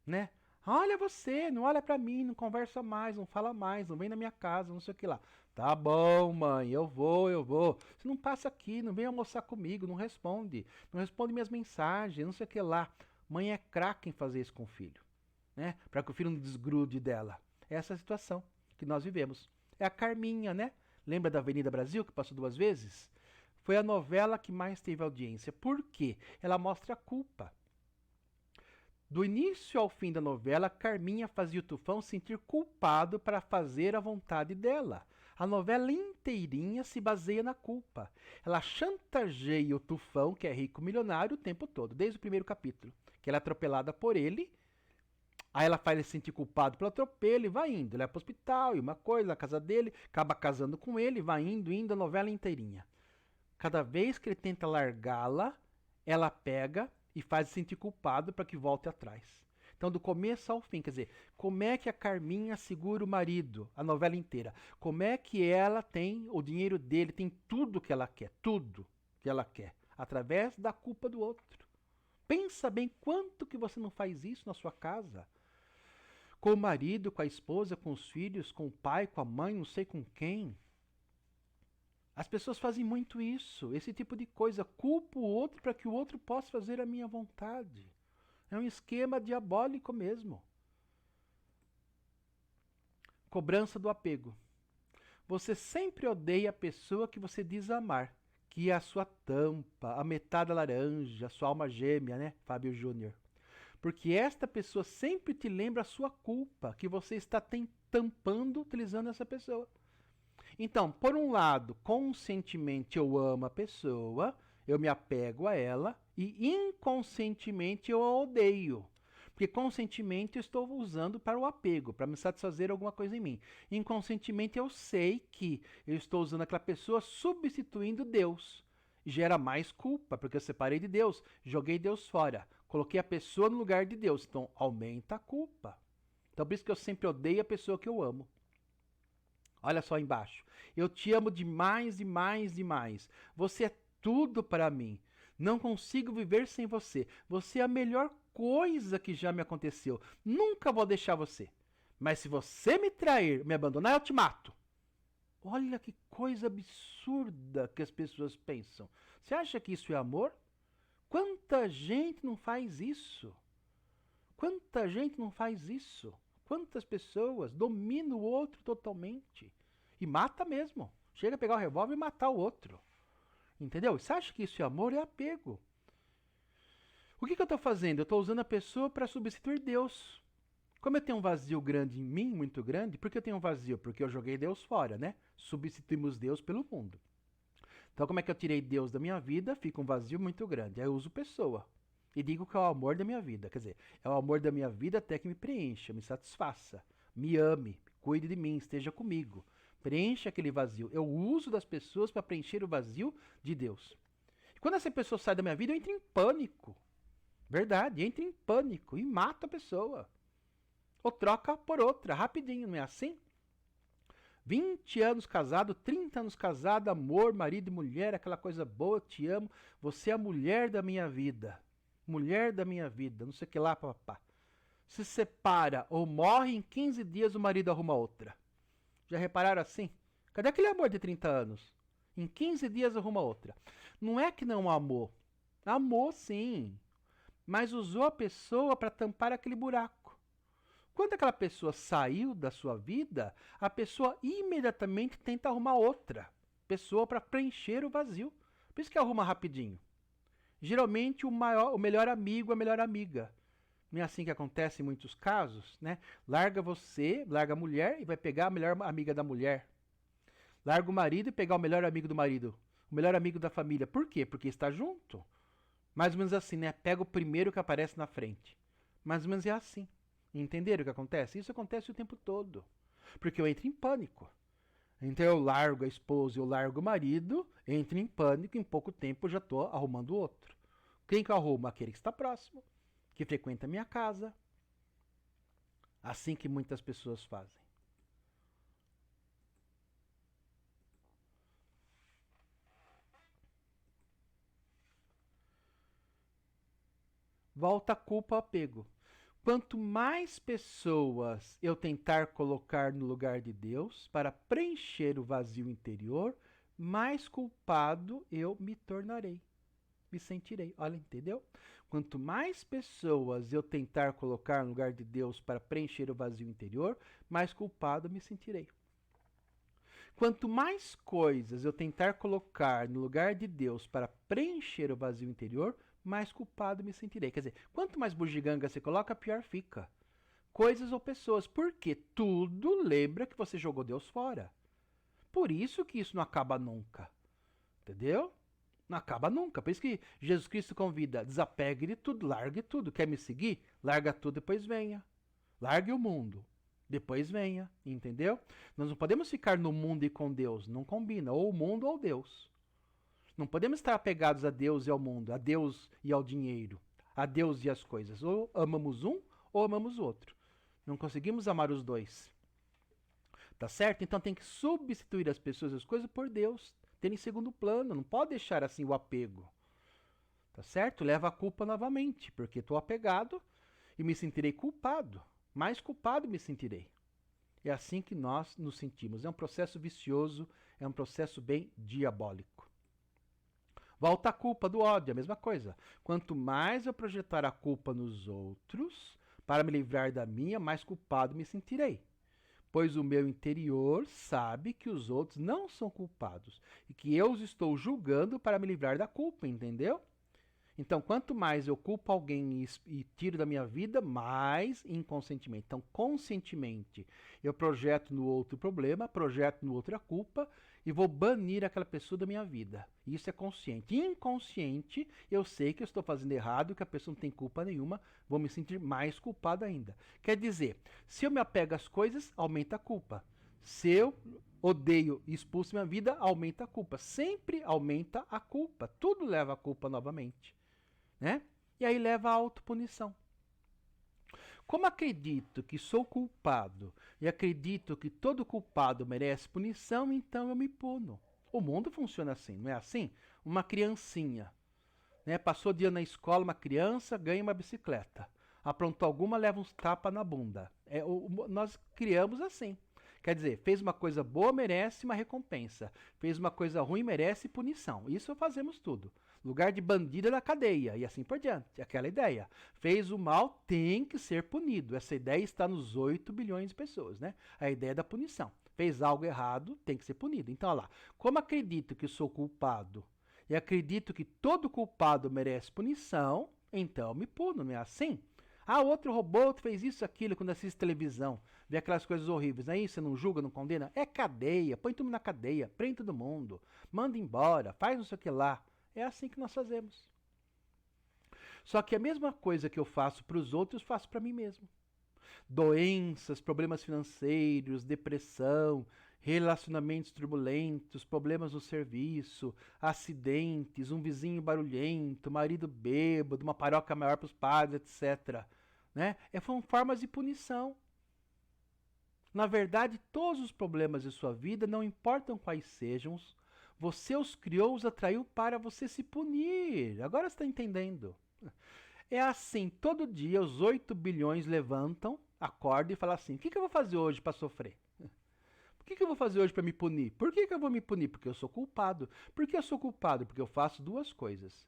né? Olha você, não olha pra mim, não conversa mais, não fala mais, não vem na minha casa, não sei o que lá. Tá bom, mãe, eu vou, eu vou. Você não passa aqui, não vem almoçar comigo, não responde. Não responde minhas mensagens, não sei o que lá. Mãe é craque em fazer isso com o filho, né? Para que o filho não desgrude dela. É essa a situação que nós vivemos. É a Carminha, né? Lembra da Avenida Brasil, que passou 2 vezes? Foi a novela que mais teve audiência. Por quê? Ela mostra a culpa. Do início ao fim da novela, Carminha fazia o Tufão sentir culpado para fazer a vontade dela. A novela inteirinha se baseia na culpa. Ela chantageia o Tufão, que é rico milionário, o tempo todo, desde o primeiro capítulo. Que ela é atropelada por ele. Aí ela faz ele se sentir culpado pelo atropelo e vai indo. Ele vai pro hospital e uma coisa, na casa dele, acaba casando com ele, vai indo, a novela inteirinha. Cada vez que ele tenta largá-la, ela pega e faz se sentir culpado para que volte atrás. Então, do começo ao fim, quer dizer, como é que a Carminha segura o marido, a novela inteira? Como é que ela tem o dinheiro dele, tem tudo que ela quer, tudo que ela quer, através da culpa do outro. Pensa bem quanto que você não faz isso na sua casa. Com o marido, com a esposa, com os filhos, com o pai, com a mãe, não sei com quem. As pessoas fazem muito isso, esse tipo de coisa. Culpo o outro para que o outro possa fazer a minha vontade. É um esquema diabólico mesmo. Cobrança do apego. Você sempre odeia a pessoa que você diz amar, que é a sua tampa, a metade laranja, a sua alma gêmea, né, Fábio Júnior? Porque esta pessoa sempre te lembra a sua culpa, que você está tampando utilizando essa pessoa. Então, por um lado, conscientemente eu amo a pessoa, eu me apego a ela, e inconscientemente eu a odeio. Porque conscientemente eu estou usando para o apego, para me satisfazer alguma coisa em mim. Inconscientemente eu sei que eu estou usando aquela pessoa substituindo Deus. Gera mais culpa, porque eu separei de Deus, joguei Deus fora, coloquei a pessoa no lugar de Deus. Então aumenta a culpa. Então por isso que eu sempre odeio a pessoa que eu amo. Olha só embaixo. Eu te amo demais, demais, demais. Você é tudo para mim. Não consigo viver sem você. Você é a melhor coisa que já me aconteceu. Nunca vou deixar você. Mas se você me trair, me abandonar, eu te mato. Olha que coisa absurda que as pessoas pensam. Você acha que isso é amor? Quanta gente não faz isso? Quanta gente não faz isso? Quantas pessoas dominam o outro totalmente? E mata mesmo. Chega a pegar o revólver e matar o outro. Entendeu? Você acha que isso é amor? É apego. O que eu estou fazendo? Eu estou usando a pessoa para substituir Deus. Como eu tenho um vazio grande em mim, muito grande, por que eu tenho um vazio? Porque eu joguei Deus fora, né? Substituímos Deus pelo mundo. Então, como é que eu tirei Deus da minha vida? Fica um vazio muito grande. Aí eu uso pessoa. E digo que é o amor da minha vida. Quer dizer, é o amor da minha vida até que me preencha, me satisfaça, me ame, cuide de mim, esteja comigo. Preencha aquele vazio. Eu uso das pessoas para preencher o vazio de Deus. E quando essa pessoa sai da minha vida, eu entro em pânico. Verdade, entro em pânico e mato a pessoa. Ou troca por outra, rapidinho, não é assim? 20 anos casado, 30 anos casado, amor, marido e mulher, aquela coisa boa, te amo, você é a mulher da minha vida. Mulher da minha vida, não sei o que lá, papá. Se separa ou morre, em 15 dias o marido arruma outra. Já repararam assim? Cadê aquele amor de 30 anos? Em 15 dias arruma outra. Não é que não amou. Amou sim. Mas usou a pessoa para tampar aquele buraco. Quando aquela pessoa saiu da sua vida, a pessoa imediatamente tenta arrumar outra pessoa para preencher o vazio. Por isso que arruma rapidinho. Geralmente o melhor amigo, a melhor amiga. Não é assim que acontece em muitos casos, né? Larga você, larga a mulher e vai pegar a melhor amiga da mulher. Larga o marido e pegar o melhor amigo do marido. O melhor amigo da família. Por quê? Porque está junto. Mais ou menos assim, né? Pega o primeiro que aparece na frente. Mais ou menos é assim. Entenderam o que acontece? Isso acontece o tempo todo. Porque eu entro em pânico. Então eu largo a esposa, eu largo o marido, entro em pânico, em pouco tempo eu já estou arrumando outro. Quem que eu arrumo? Aquele que está próximo, que frequenta a minha casa. Assim que muitas pessoas fazem. Volta a culpa ao apego. Quanto mais pessoas eu tentar colocar no lugar de Deus para preencher o vazio interior, mais culpado eu me tornarei. Me sentirei. Olha, entendeu? Quanto mais pessoas eu tentar colocar no lugar de Deus para preencher o vazio interior, mais culpado me sentirei. Quanto mais coisas eu tentar colocar no lugar de Deus para preencher o vazio interior, mais culpado me sentirei. Quer dizer, quanto mais bugiganga você coloca, pior fica. Coisas ou pessoas. Porque tudo lembra que você jogou Deus fora. Por isso que isso não acaba nunca. Entendeu? Não acaba nunca. Por isso que Jesus Cristo convida, desapegue de tudo, largue tudo. Quer me seguir? Larga tudo, depois venha. Largue o mundo. Depois venha, entendeu? Nós não podemos ficar no mundo e com Deus, não combina, ou o mundo ou Deus. Não podemos estar apegados a Deus e ao mundo, a Deus e ao dinheiro, a Deus e às coisas. Ou amamos um ou amamos o outro. Não conseguimos amar os dois. Tá certo? Então tem que substituir as pessoas e as coisas por Deus. Ter em segundo plano, não pode deixar assim o apego. Tá certo? Leva a culpa novamente, porque estou apegado e me sentirei culpado. Mais culpado me sentirei. É assim que nós nos sentimos. É um processo vicioso, é um processo bem diabólico. Volta a culpa do ódio, a mesma coisa. Quanto mais eu projetar a culpa nos outros, para me livrar da minha, mais culpado me sentirei. pois o meu interior sabe que os outros não são culpados e que eu os estou julgando para me livrar da culpa, entendeu? Então, quanto mais eu culpo alguém e tiro da minha vida, mais inconscientemente. Então, conscientemente, eu projeto no outro o problema, projeto no outro a culpa e vou banir aquela pessoa da minha vida. Isso é consciente. Inconsciente, eu sei que eu estou fazendo errado, que a pessoa não tem culpa nenhuma, vou me sentir mais culpado ainda. Quer dizer, se eu me apego às coisas, aumenta a culpa. Se eu odeio e expulso minha vida, aumenta a culpa. Sempre aumenta a culpa. Tudo leva a culpa novamente. Né? E aí leva à autopunição. Como acredito que sou culpado e acredito que todo culpado merece punição, então eu me puno. O mundo funciona assim, não é assim? Uma criancinha, né? Passou dia na escola, uma criança ganha uma bicicleta. Aprontou alguma, leva uns tapas na bunda. Nós criamos assim. Quer dizer, fez uma coisa boa, merece uma recompensa. Fez uma coisa ruim, merece punição. Isso fazemos tudo. Lugar de bandido é na cadeia e assim por diante. Aquela ideia. Fez o mal, tem que ser punido. Essa ideia está nos 8 bilhões de pessoas, né? A ideia da punição. Fez algo errado, tem que ser punido. Então, olha lá. Como acredito que sou culpado e acredito que todo culpado merece punição, então me puno, não é assim? Ah, outro roubou, outro fez isso, aquilo, quando assiste televisão, vê aquelas coisas horríveis. Aí você não julga, não condena? É cadeia, põe tudo na cadeia, prende todo mundo, manda embora, faz não sei o que lá. É assim que nós fazemos. Só que a mesma coisa que eu faço para os outros, faço para mim mesmo. Doenças, problemas financeiros, depressão, relacionamentos turbulentos, problemas no serviço, acidentes, um vizinho barulhento, marido bêbado, uma paróquia maior para os padres, etc. Né? São formas de punição. Na verdade, todos os problemas de sua vida, não importam quais sejam, você os criou, os atraiu para você se punir. Agora você está entendendo. É assim, todo dia os 8 bilhões levantam, acordam e falam assim: o que eu vou fazer hoje para sofrer? O que eu vou fazer hoje para me punir? Por que eu vou me punir? Porque eu sou culpado. Por que eu sou culpado? Porque eu faço duas coisas.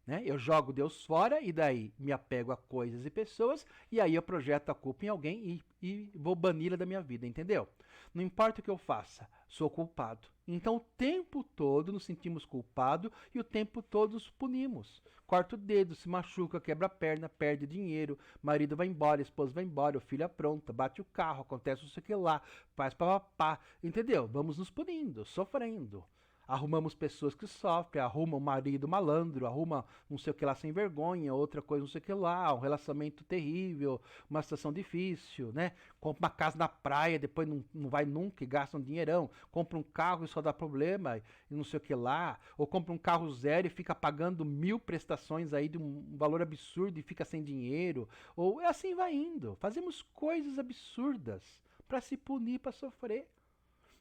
Né? Eu jogo Deus fora e daí me apego a coisas e pessoas e aí eu projeto a culpa em alguém e vou bani-la da minha vida, entendeu? Não importa o que eu faça, sou culpado. Então o tempo todo nos sentimos culpados e o tempo todo nos punimos. Corta o dedo, se machuca, quebra a perna, perde dinheiro, marido vai embora, esposa vai embora, o filho apronta, bate o carro, acontece isso aqui lá, faz papapá, entendeu? Vamos nos punindo, sofrendo. Arrumamos pessoas que sofrem, arruma um marido malandro, arruma não sei o que lá sem vergonha, outra coisa não sei o que lá, um relacionamento terrível, uma situação difícil, né? Compra uma casa na praia, depois não vai nunca e gasta um dinheirão. Compra um carro e só dá problema e não sei o que lá. Ou compra um carro zero e fica pagando 1000 prestações aí de um valor absurdo e fica sem dinheiro. Ou assim vai indo. Fazemos coisas absurdas para se punir, para sofrer.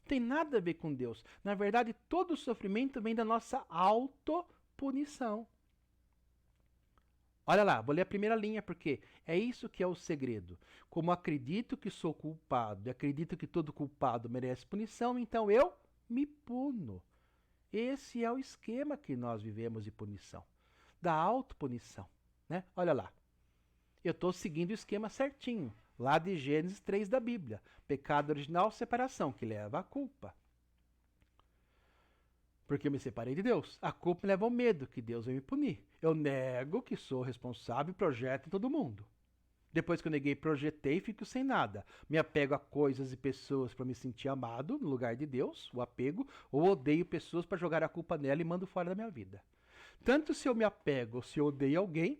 Tem nada a ver com Deus. Na verdade, todo o sofrimento vem da nossa autopunição. Olha lá, vou ler a primeira linha porque é isso que é o segredo. Como acredito que sou culpado e acredito que todo culpado merece punição, então eu me puno. Esse é o esquema que nós vivemos de punição, da autopunição, né? Olha lá. Eu estou seguindo o esquema certinho, lá de Gênesis 3 da Bíblia. Pecado original, separação, que leva à culpa. Porque eu me separei de Deus. A culpa me leva ao medo, que Deus vai me punir. Eu nego que sou responsável e projeto em todo mundo. Depois que eu neguei, projetei, fico sem nada. Me apego a coisas e pessoas para me sentir amado, no lugar de Deus, o apego, ou odeio pessoas para jogar a culpa nela e mando fora da minha vida. Tanto se eu me apego ou se eu odeio alguém,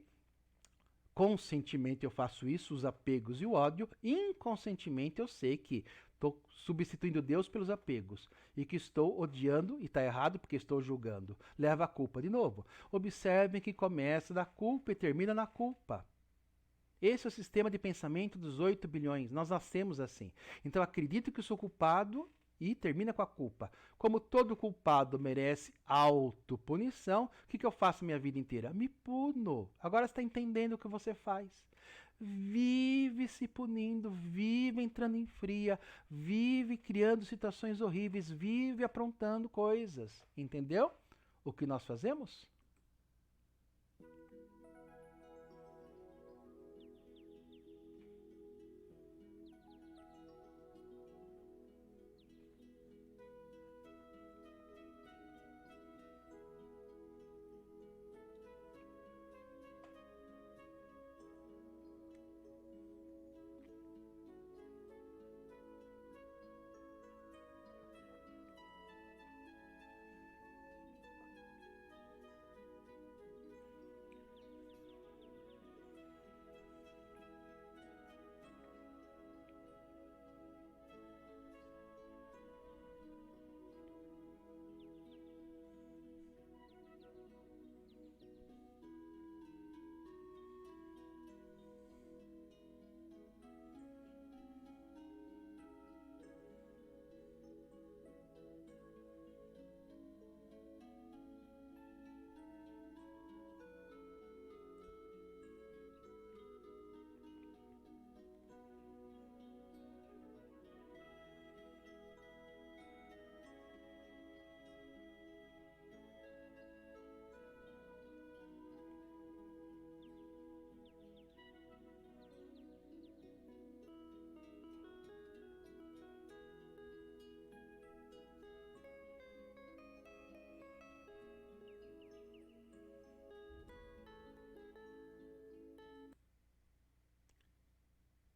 conscientemente eu faço isso, os apegos e o ódio. Inconscientemente eu sei que estou substituindo Deus pelos apegos e que estou odiando, e está errado porque estou julgando. Leva a culpa de novo. Observem que começa da culpa e termina na culpa. Esse é o sistema de pensamento dos 8 bilhões. Nós nascemos assim. Então acredito que sou culpado e termina com a culpa. Como todo culpado merece autopunição, o que eu faço minha vida inteira? Me puno. Agora você está entendendo o que você faz. Vive se punindo, vive entrando em fria, vive criando situações horríveis, vive aprontando coisas. Entendeu o que nós fazemos?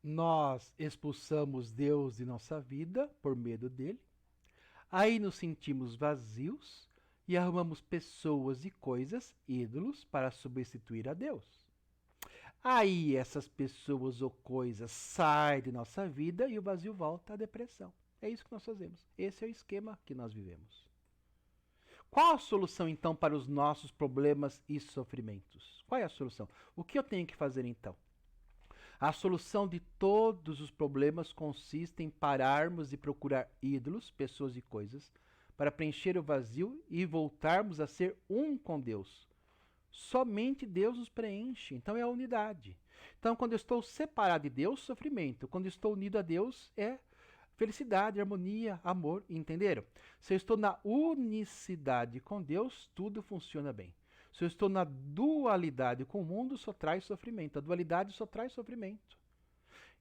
Nós expulsamos Deus de nossa vida por medo dele. Aí nos sentimos vazios e arrumamos pessoas e coisas, ídolos, para substituir a Deus. Aí essas pessoas ou coisas saem de nossa vida e o vazio volta à depressão. É isso que nós fazemos. Esse é o esquema que nós vivemos. Qual a solução então para os nossos problemas e sofrimentos? Qual é a solução? O que eu tenho que fazer então? A solução de todos os problemas consiste em pararmos de procurar ídolos, pessoas e coisas, para preencher o vazio e voltarmos a ser um com Deus. Somente Deus nos preenche, então é a unidade. Então, quando eu estou separado de Deus, sofrimento. Quando eu estou unido a Deus, é felicidade, harmonia, amor, entenderam? Se eu estou na unicidade com Deus, tudo funciona bem. Se eu estou na dualidade com o mundo, só traz sofrimento. A dualidade só traz sofrimento.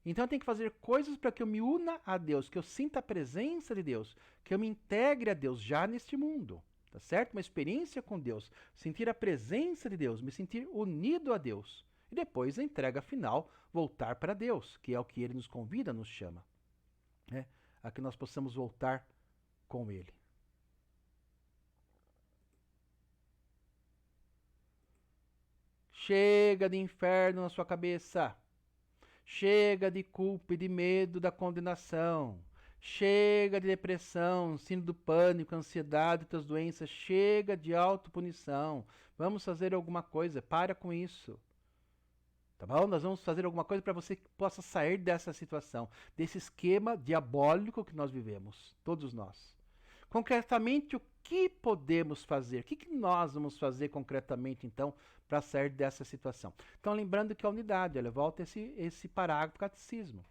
Então eu tenho que fazer coisas para que eu me una a Deus, que eu sinta a presença de Deus, que eu me integre a Deus já neste mundo. Tá certo? Uma experiência com Deus, sentir a presença de Deus, me sentir unido a Deus. E depois a entrega final, voltar para Deus, que é o que Ele nos convida, nos chama. Né? A que nós possamos voltar com Ele. Chega de inferno na sua cabeça. Chega de culpa e de medo da condenação. Chega de depressão, síndrome do pânico, ansiedade e outras doenças. Chega de autopunição. Vamos fazer alguma coisa. Para com isso. Tá bom? Nós vamos fazer alguma coisa para você que possa sair dessa situação, desse esquema diabólico que nós vivemos, todos nós. Concretamente, o que podemos fazer? O que nós vamos fazer concretamente, então, para sair dessa situação? Então, lembrando que a unidade, olha, volta esse parágrafo do catecismo.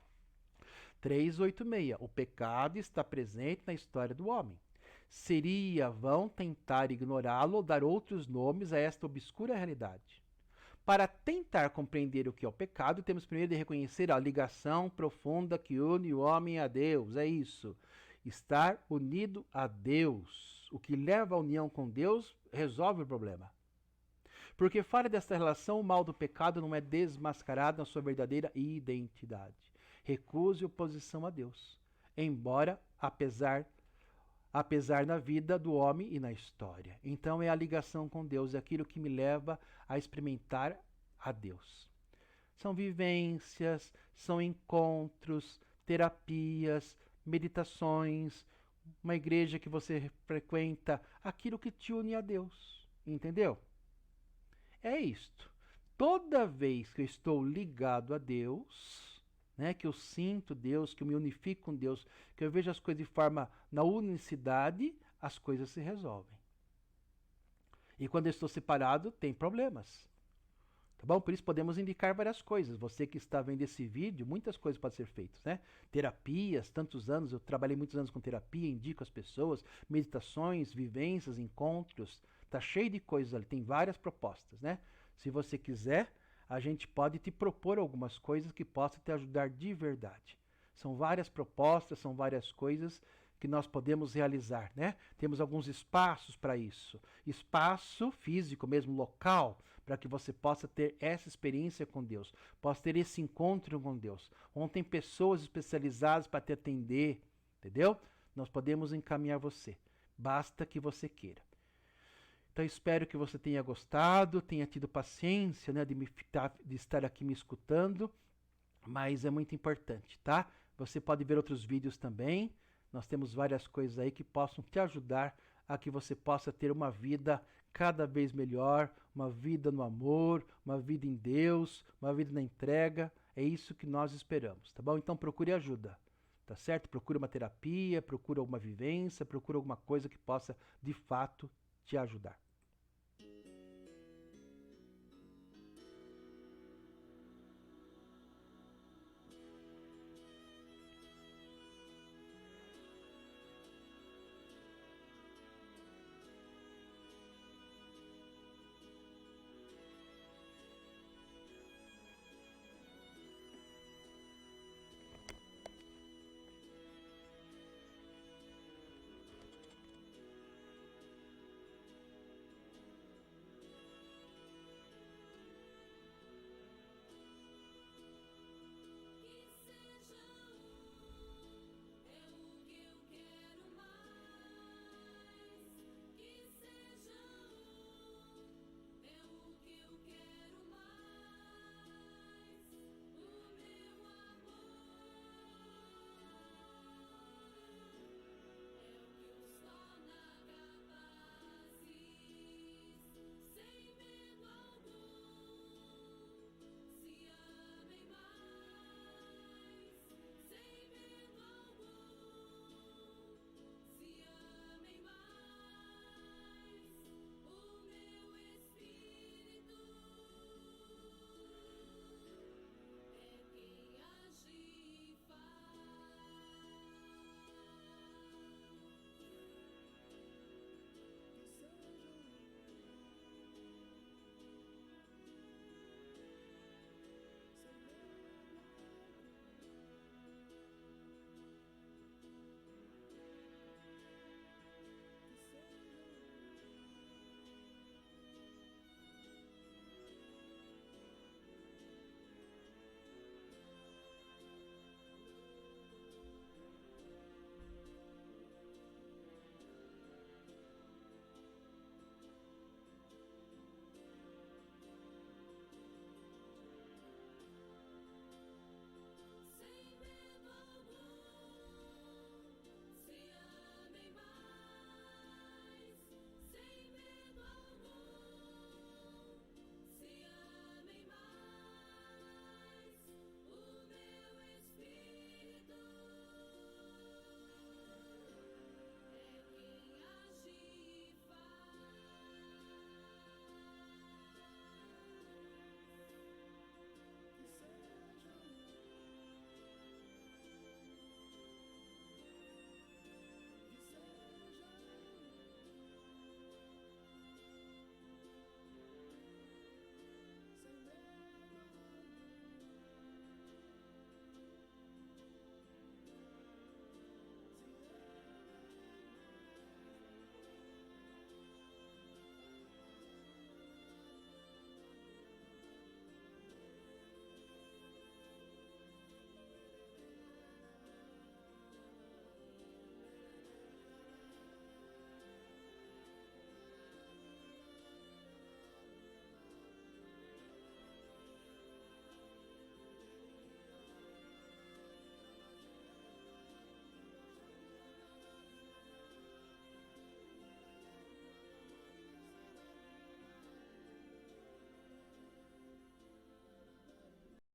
386. O pecado está presente na história do homem. Seria vão tentar ignorá-lo ou dar outros nomes a esta obscura realidade. Para tentar compreender o que é o pecado, temos primeiro de reconhecer a ligação profunda que une o homem a Deus. É isso. Estar unido a Deus. O que leva à união com Deus resolve o problema. Porque fora desta relação, o mal do pecado não é desmascarado na sua verdadeira identidade. Recuse oposição a Deus. Embora, apesar na vida do homem e na história. Então é a ligação com Deus, é aquilo que me leva a experimentar a Deus. São vivências, são encontros, terapias, meditações, uma igreja que você frequenta, aquilo que te une a Deus. Entendeu? É isto. Toda vez que eu estou ligado a Deus, né, que eu sinto Deus, que eu me unifico com Deus, que eu vejo as coisas de forma na unicidade, as coisas se resolvem. E quando eu estou separado, tem problemas. Tá bom? Por isso podemos indicar várias coisas. Você que está vendo esse vídeo, muitas coisas podem ser feitas, né? Terapias, tantos anos, eu trabalhei muitos anos com terapia, indico às pessoas, meditações, vivências, encontros. Tá cheio de coisas ali, tem várias propostas, né? Se você quiser, a gente pode te propor algumas coisas que possam te ajudar de verdade. São várias propostas, são várias coisas que nós podemos realizar, né? Temos alguns espaços para isso. Espaço físico mesmo, local, para que você possa ter essa experiência com Deus, possa ter esse encontro com Deus. Onde tem pessoas especializadas para te atender, entendeu? Nós podemos encaminhar você. Basta que você queira. Então espero que você tenha gostado, tenha tido paciência, né, de estar aqui me escutando, mas é muito importante, tá? Você pode ver outros vídeos também, nós temos várias coisas aí que possam te ajudar a que você possa ter uma vida cada vez melhor, uma vida no amor, uma vida em Deus, uma vida na entrega, é isso que nós esperamos, tá bom? Então procure ajuda, tá certo? Procure uma terapia, procure alguma vivência, procure alguma coisa que possa de fato te ajudar.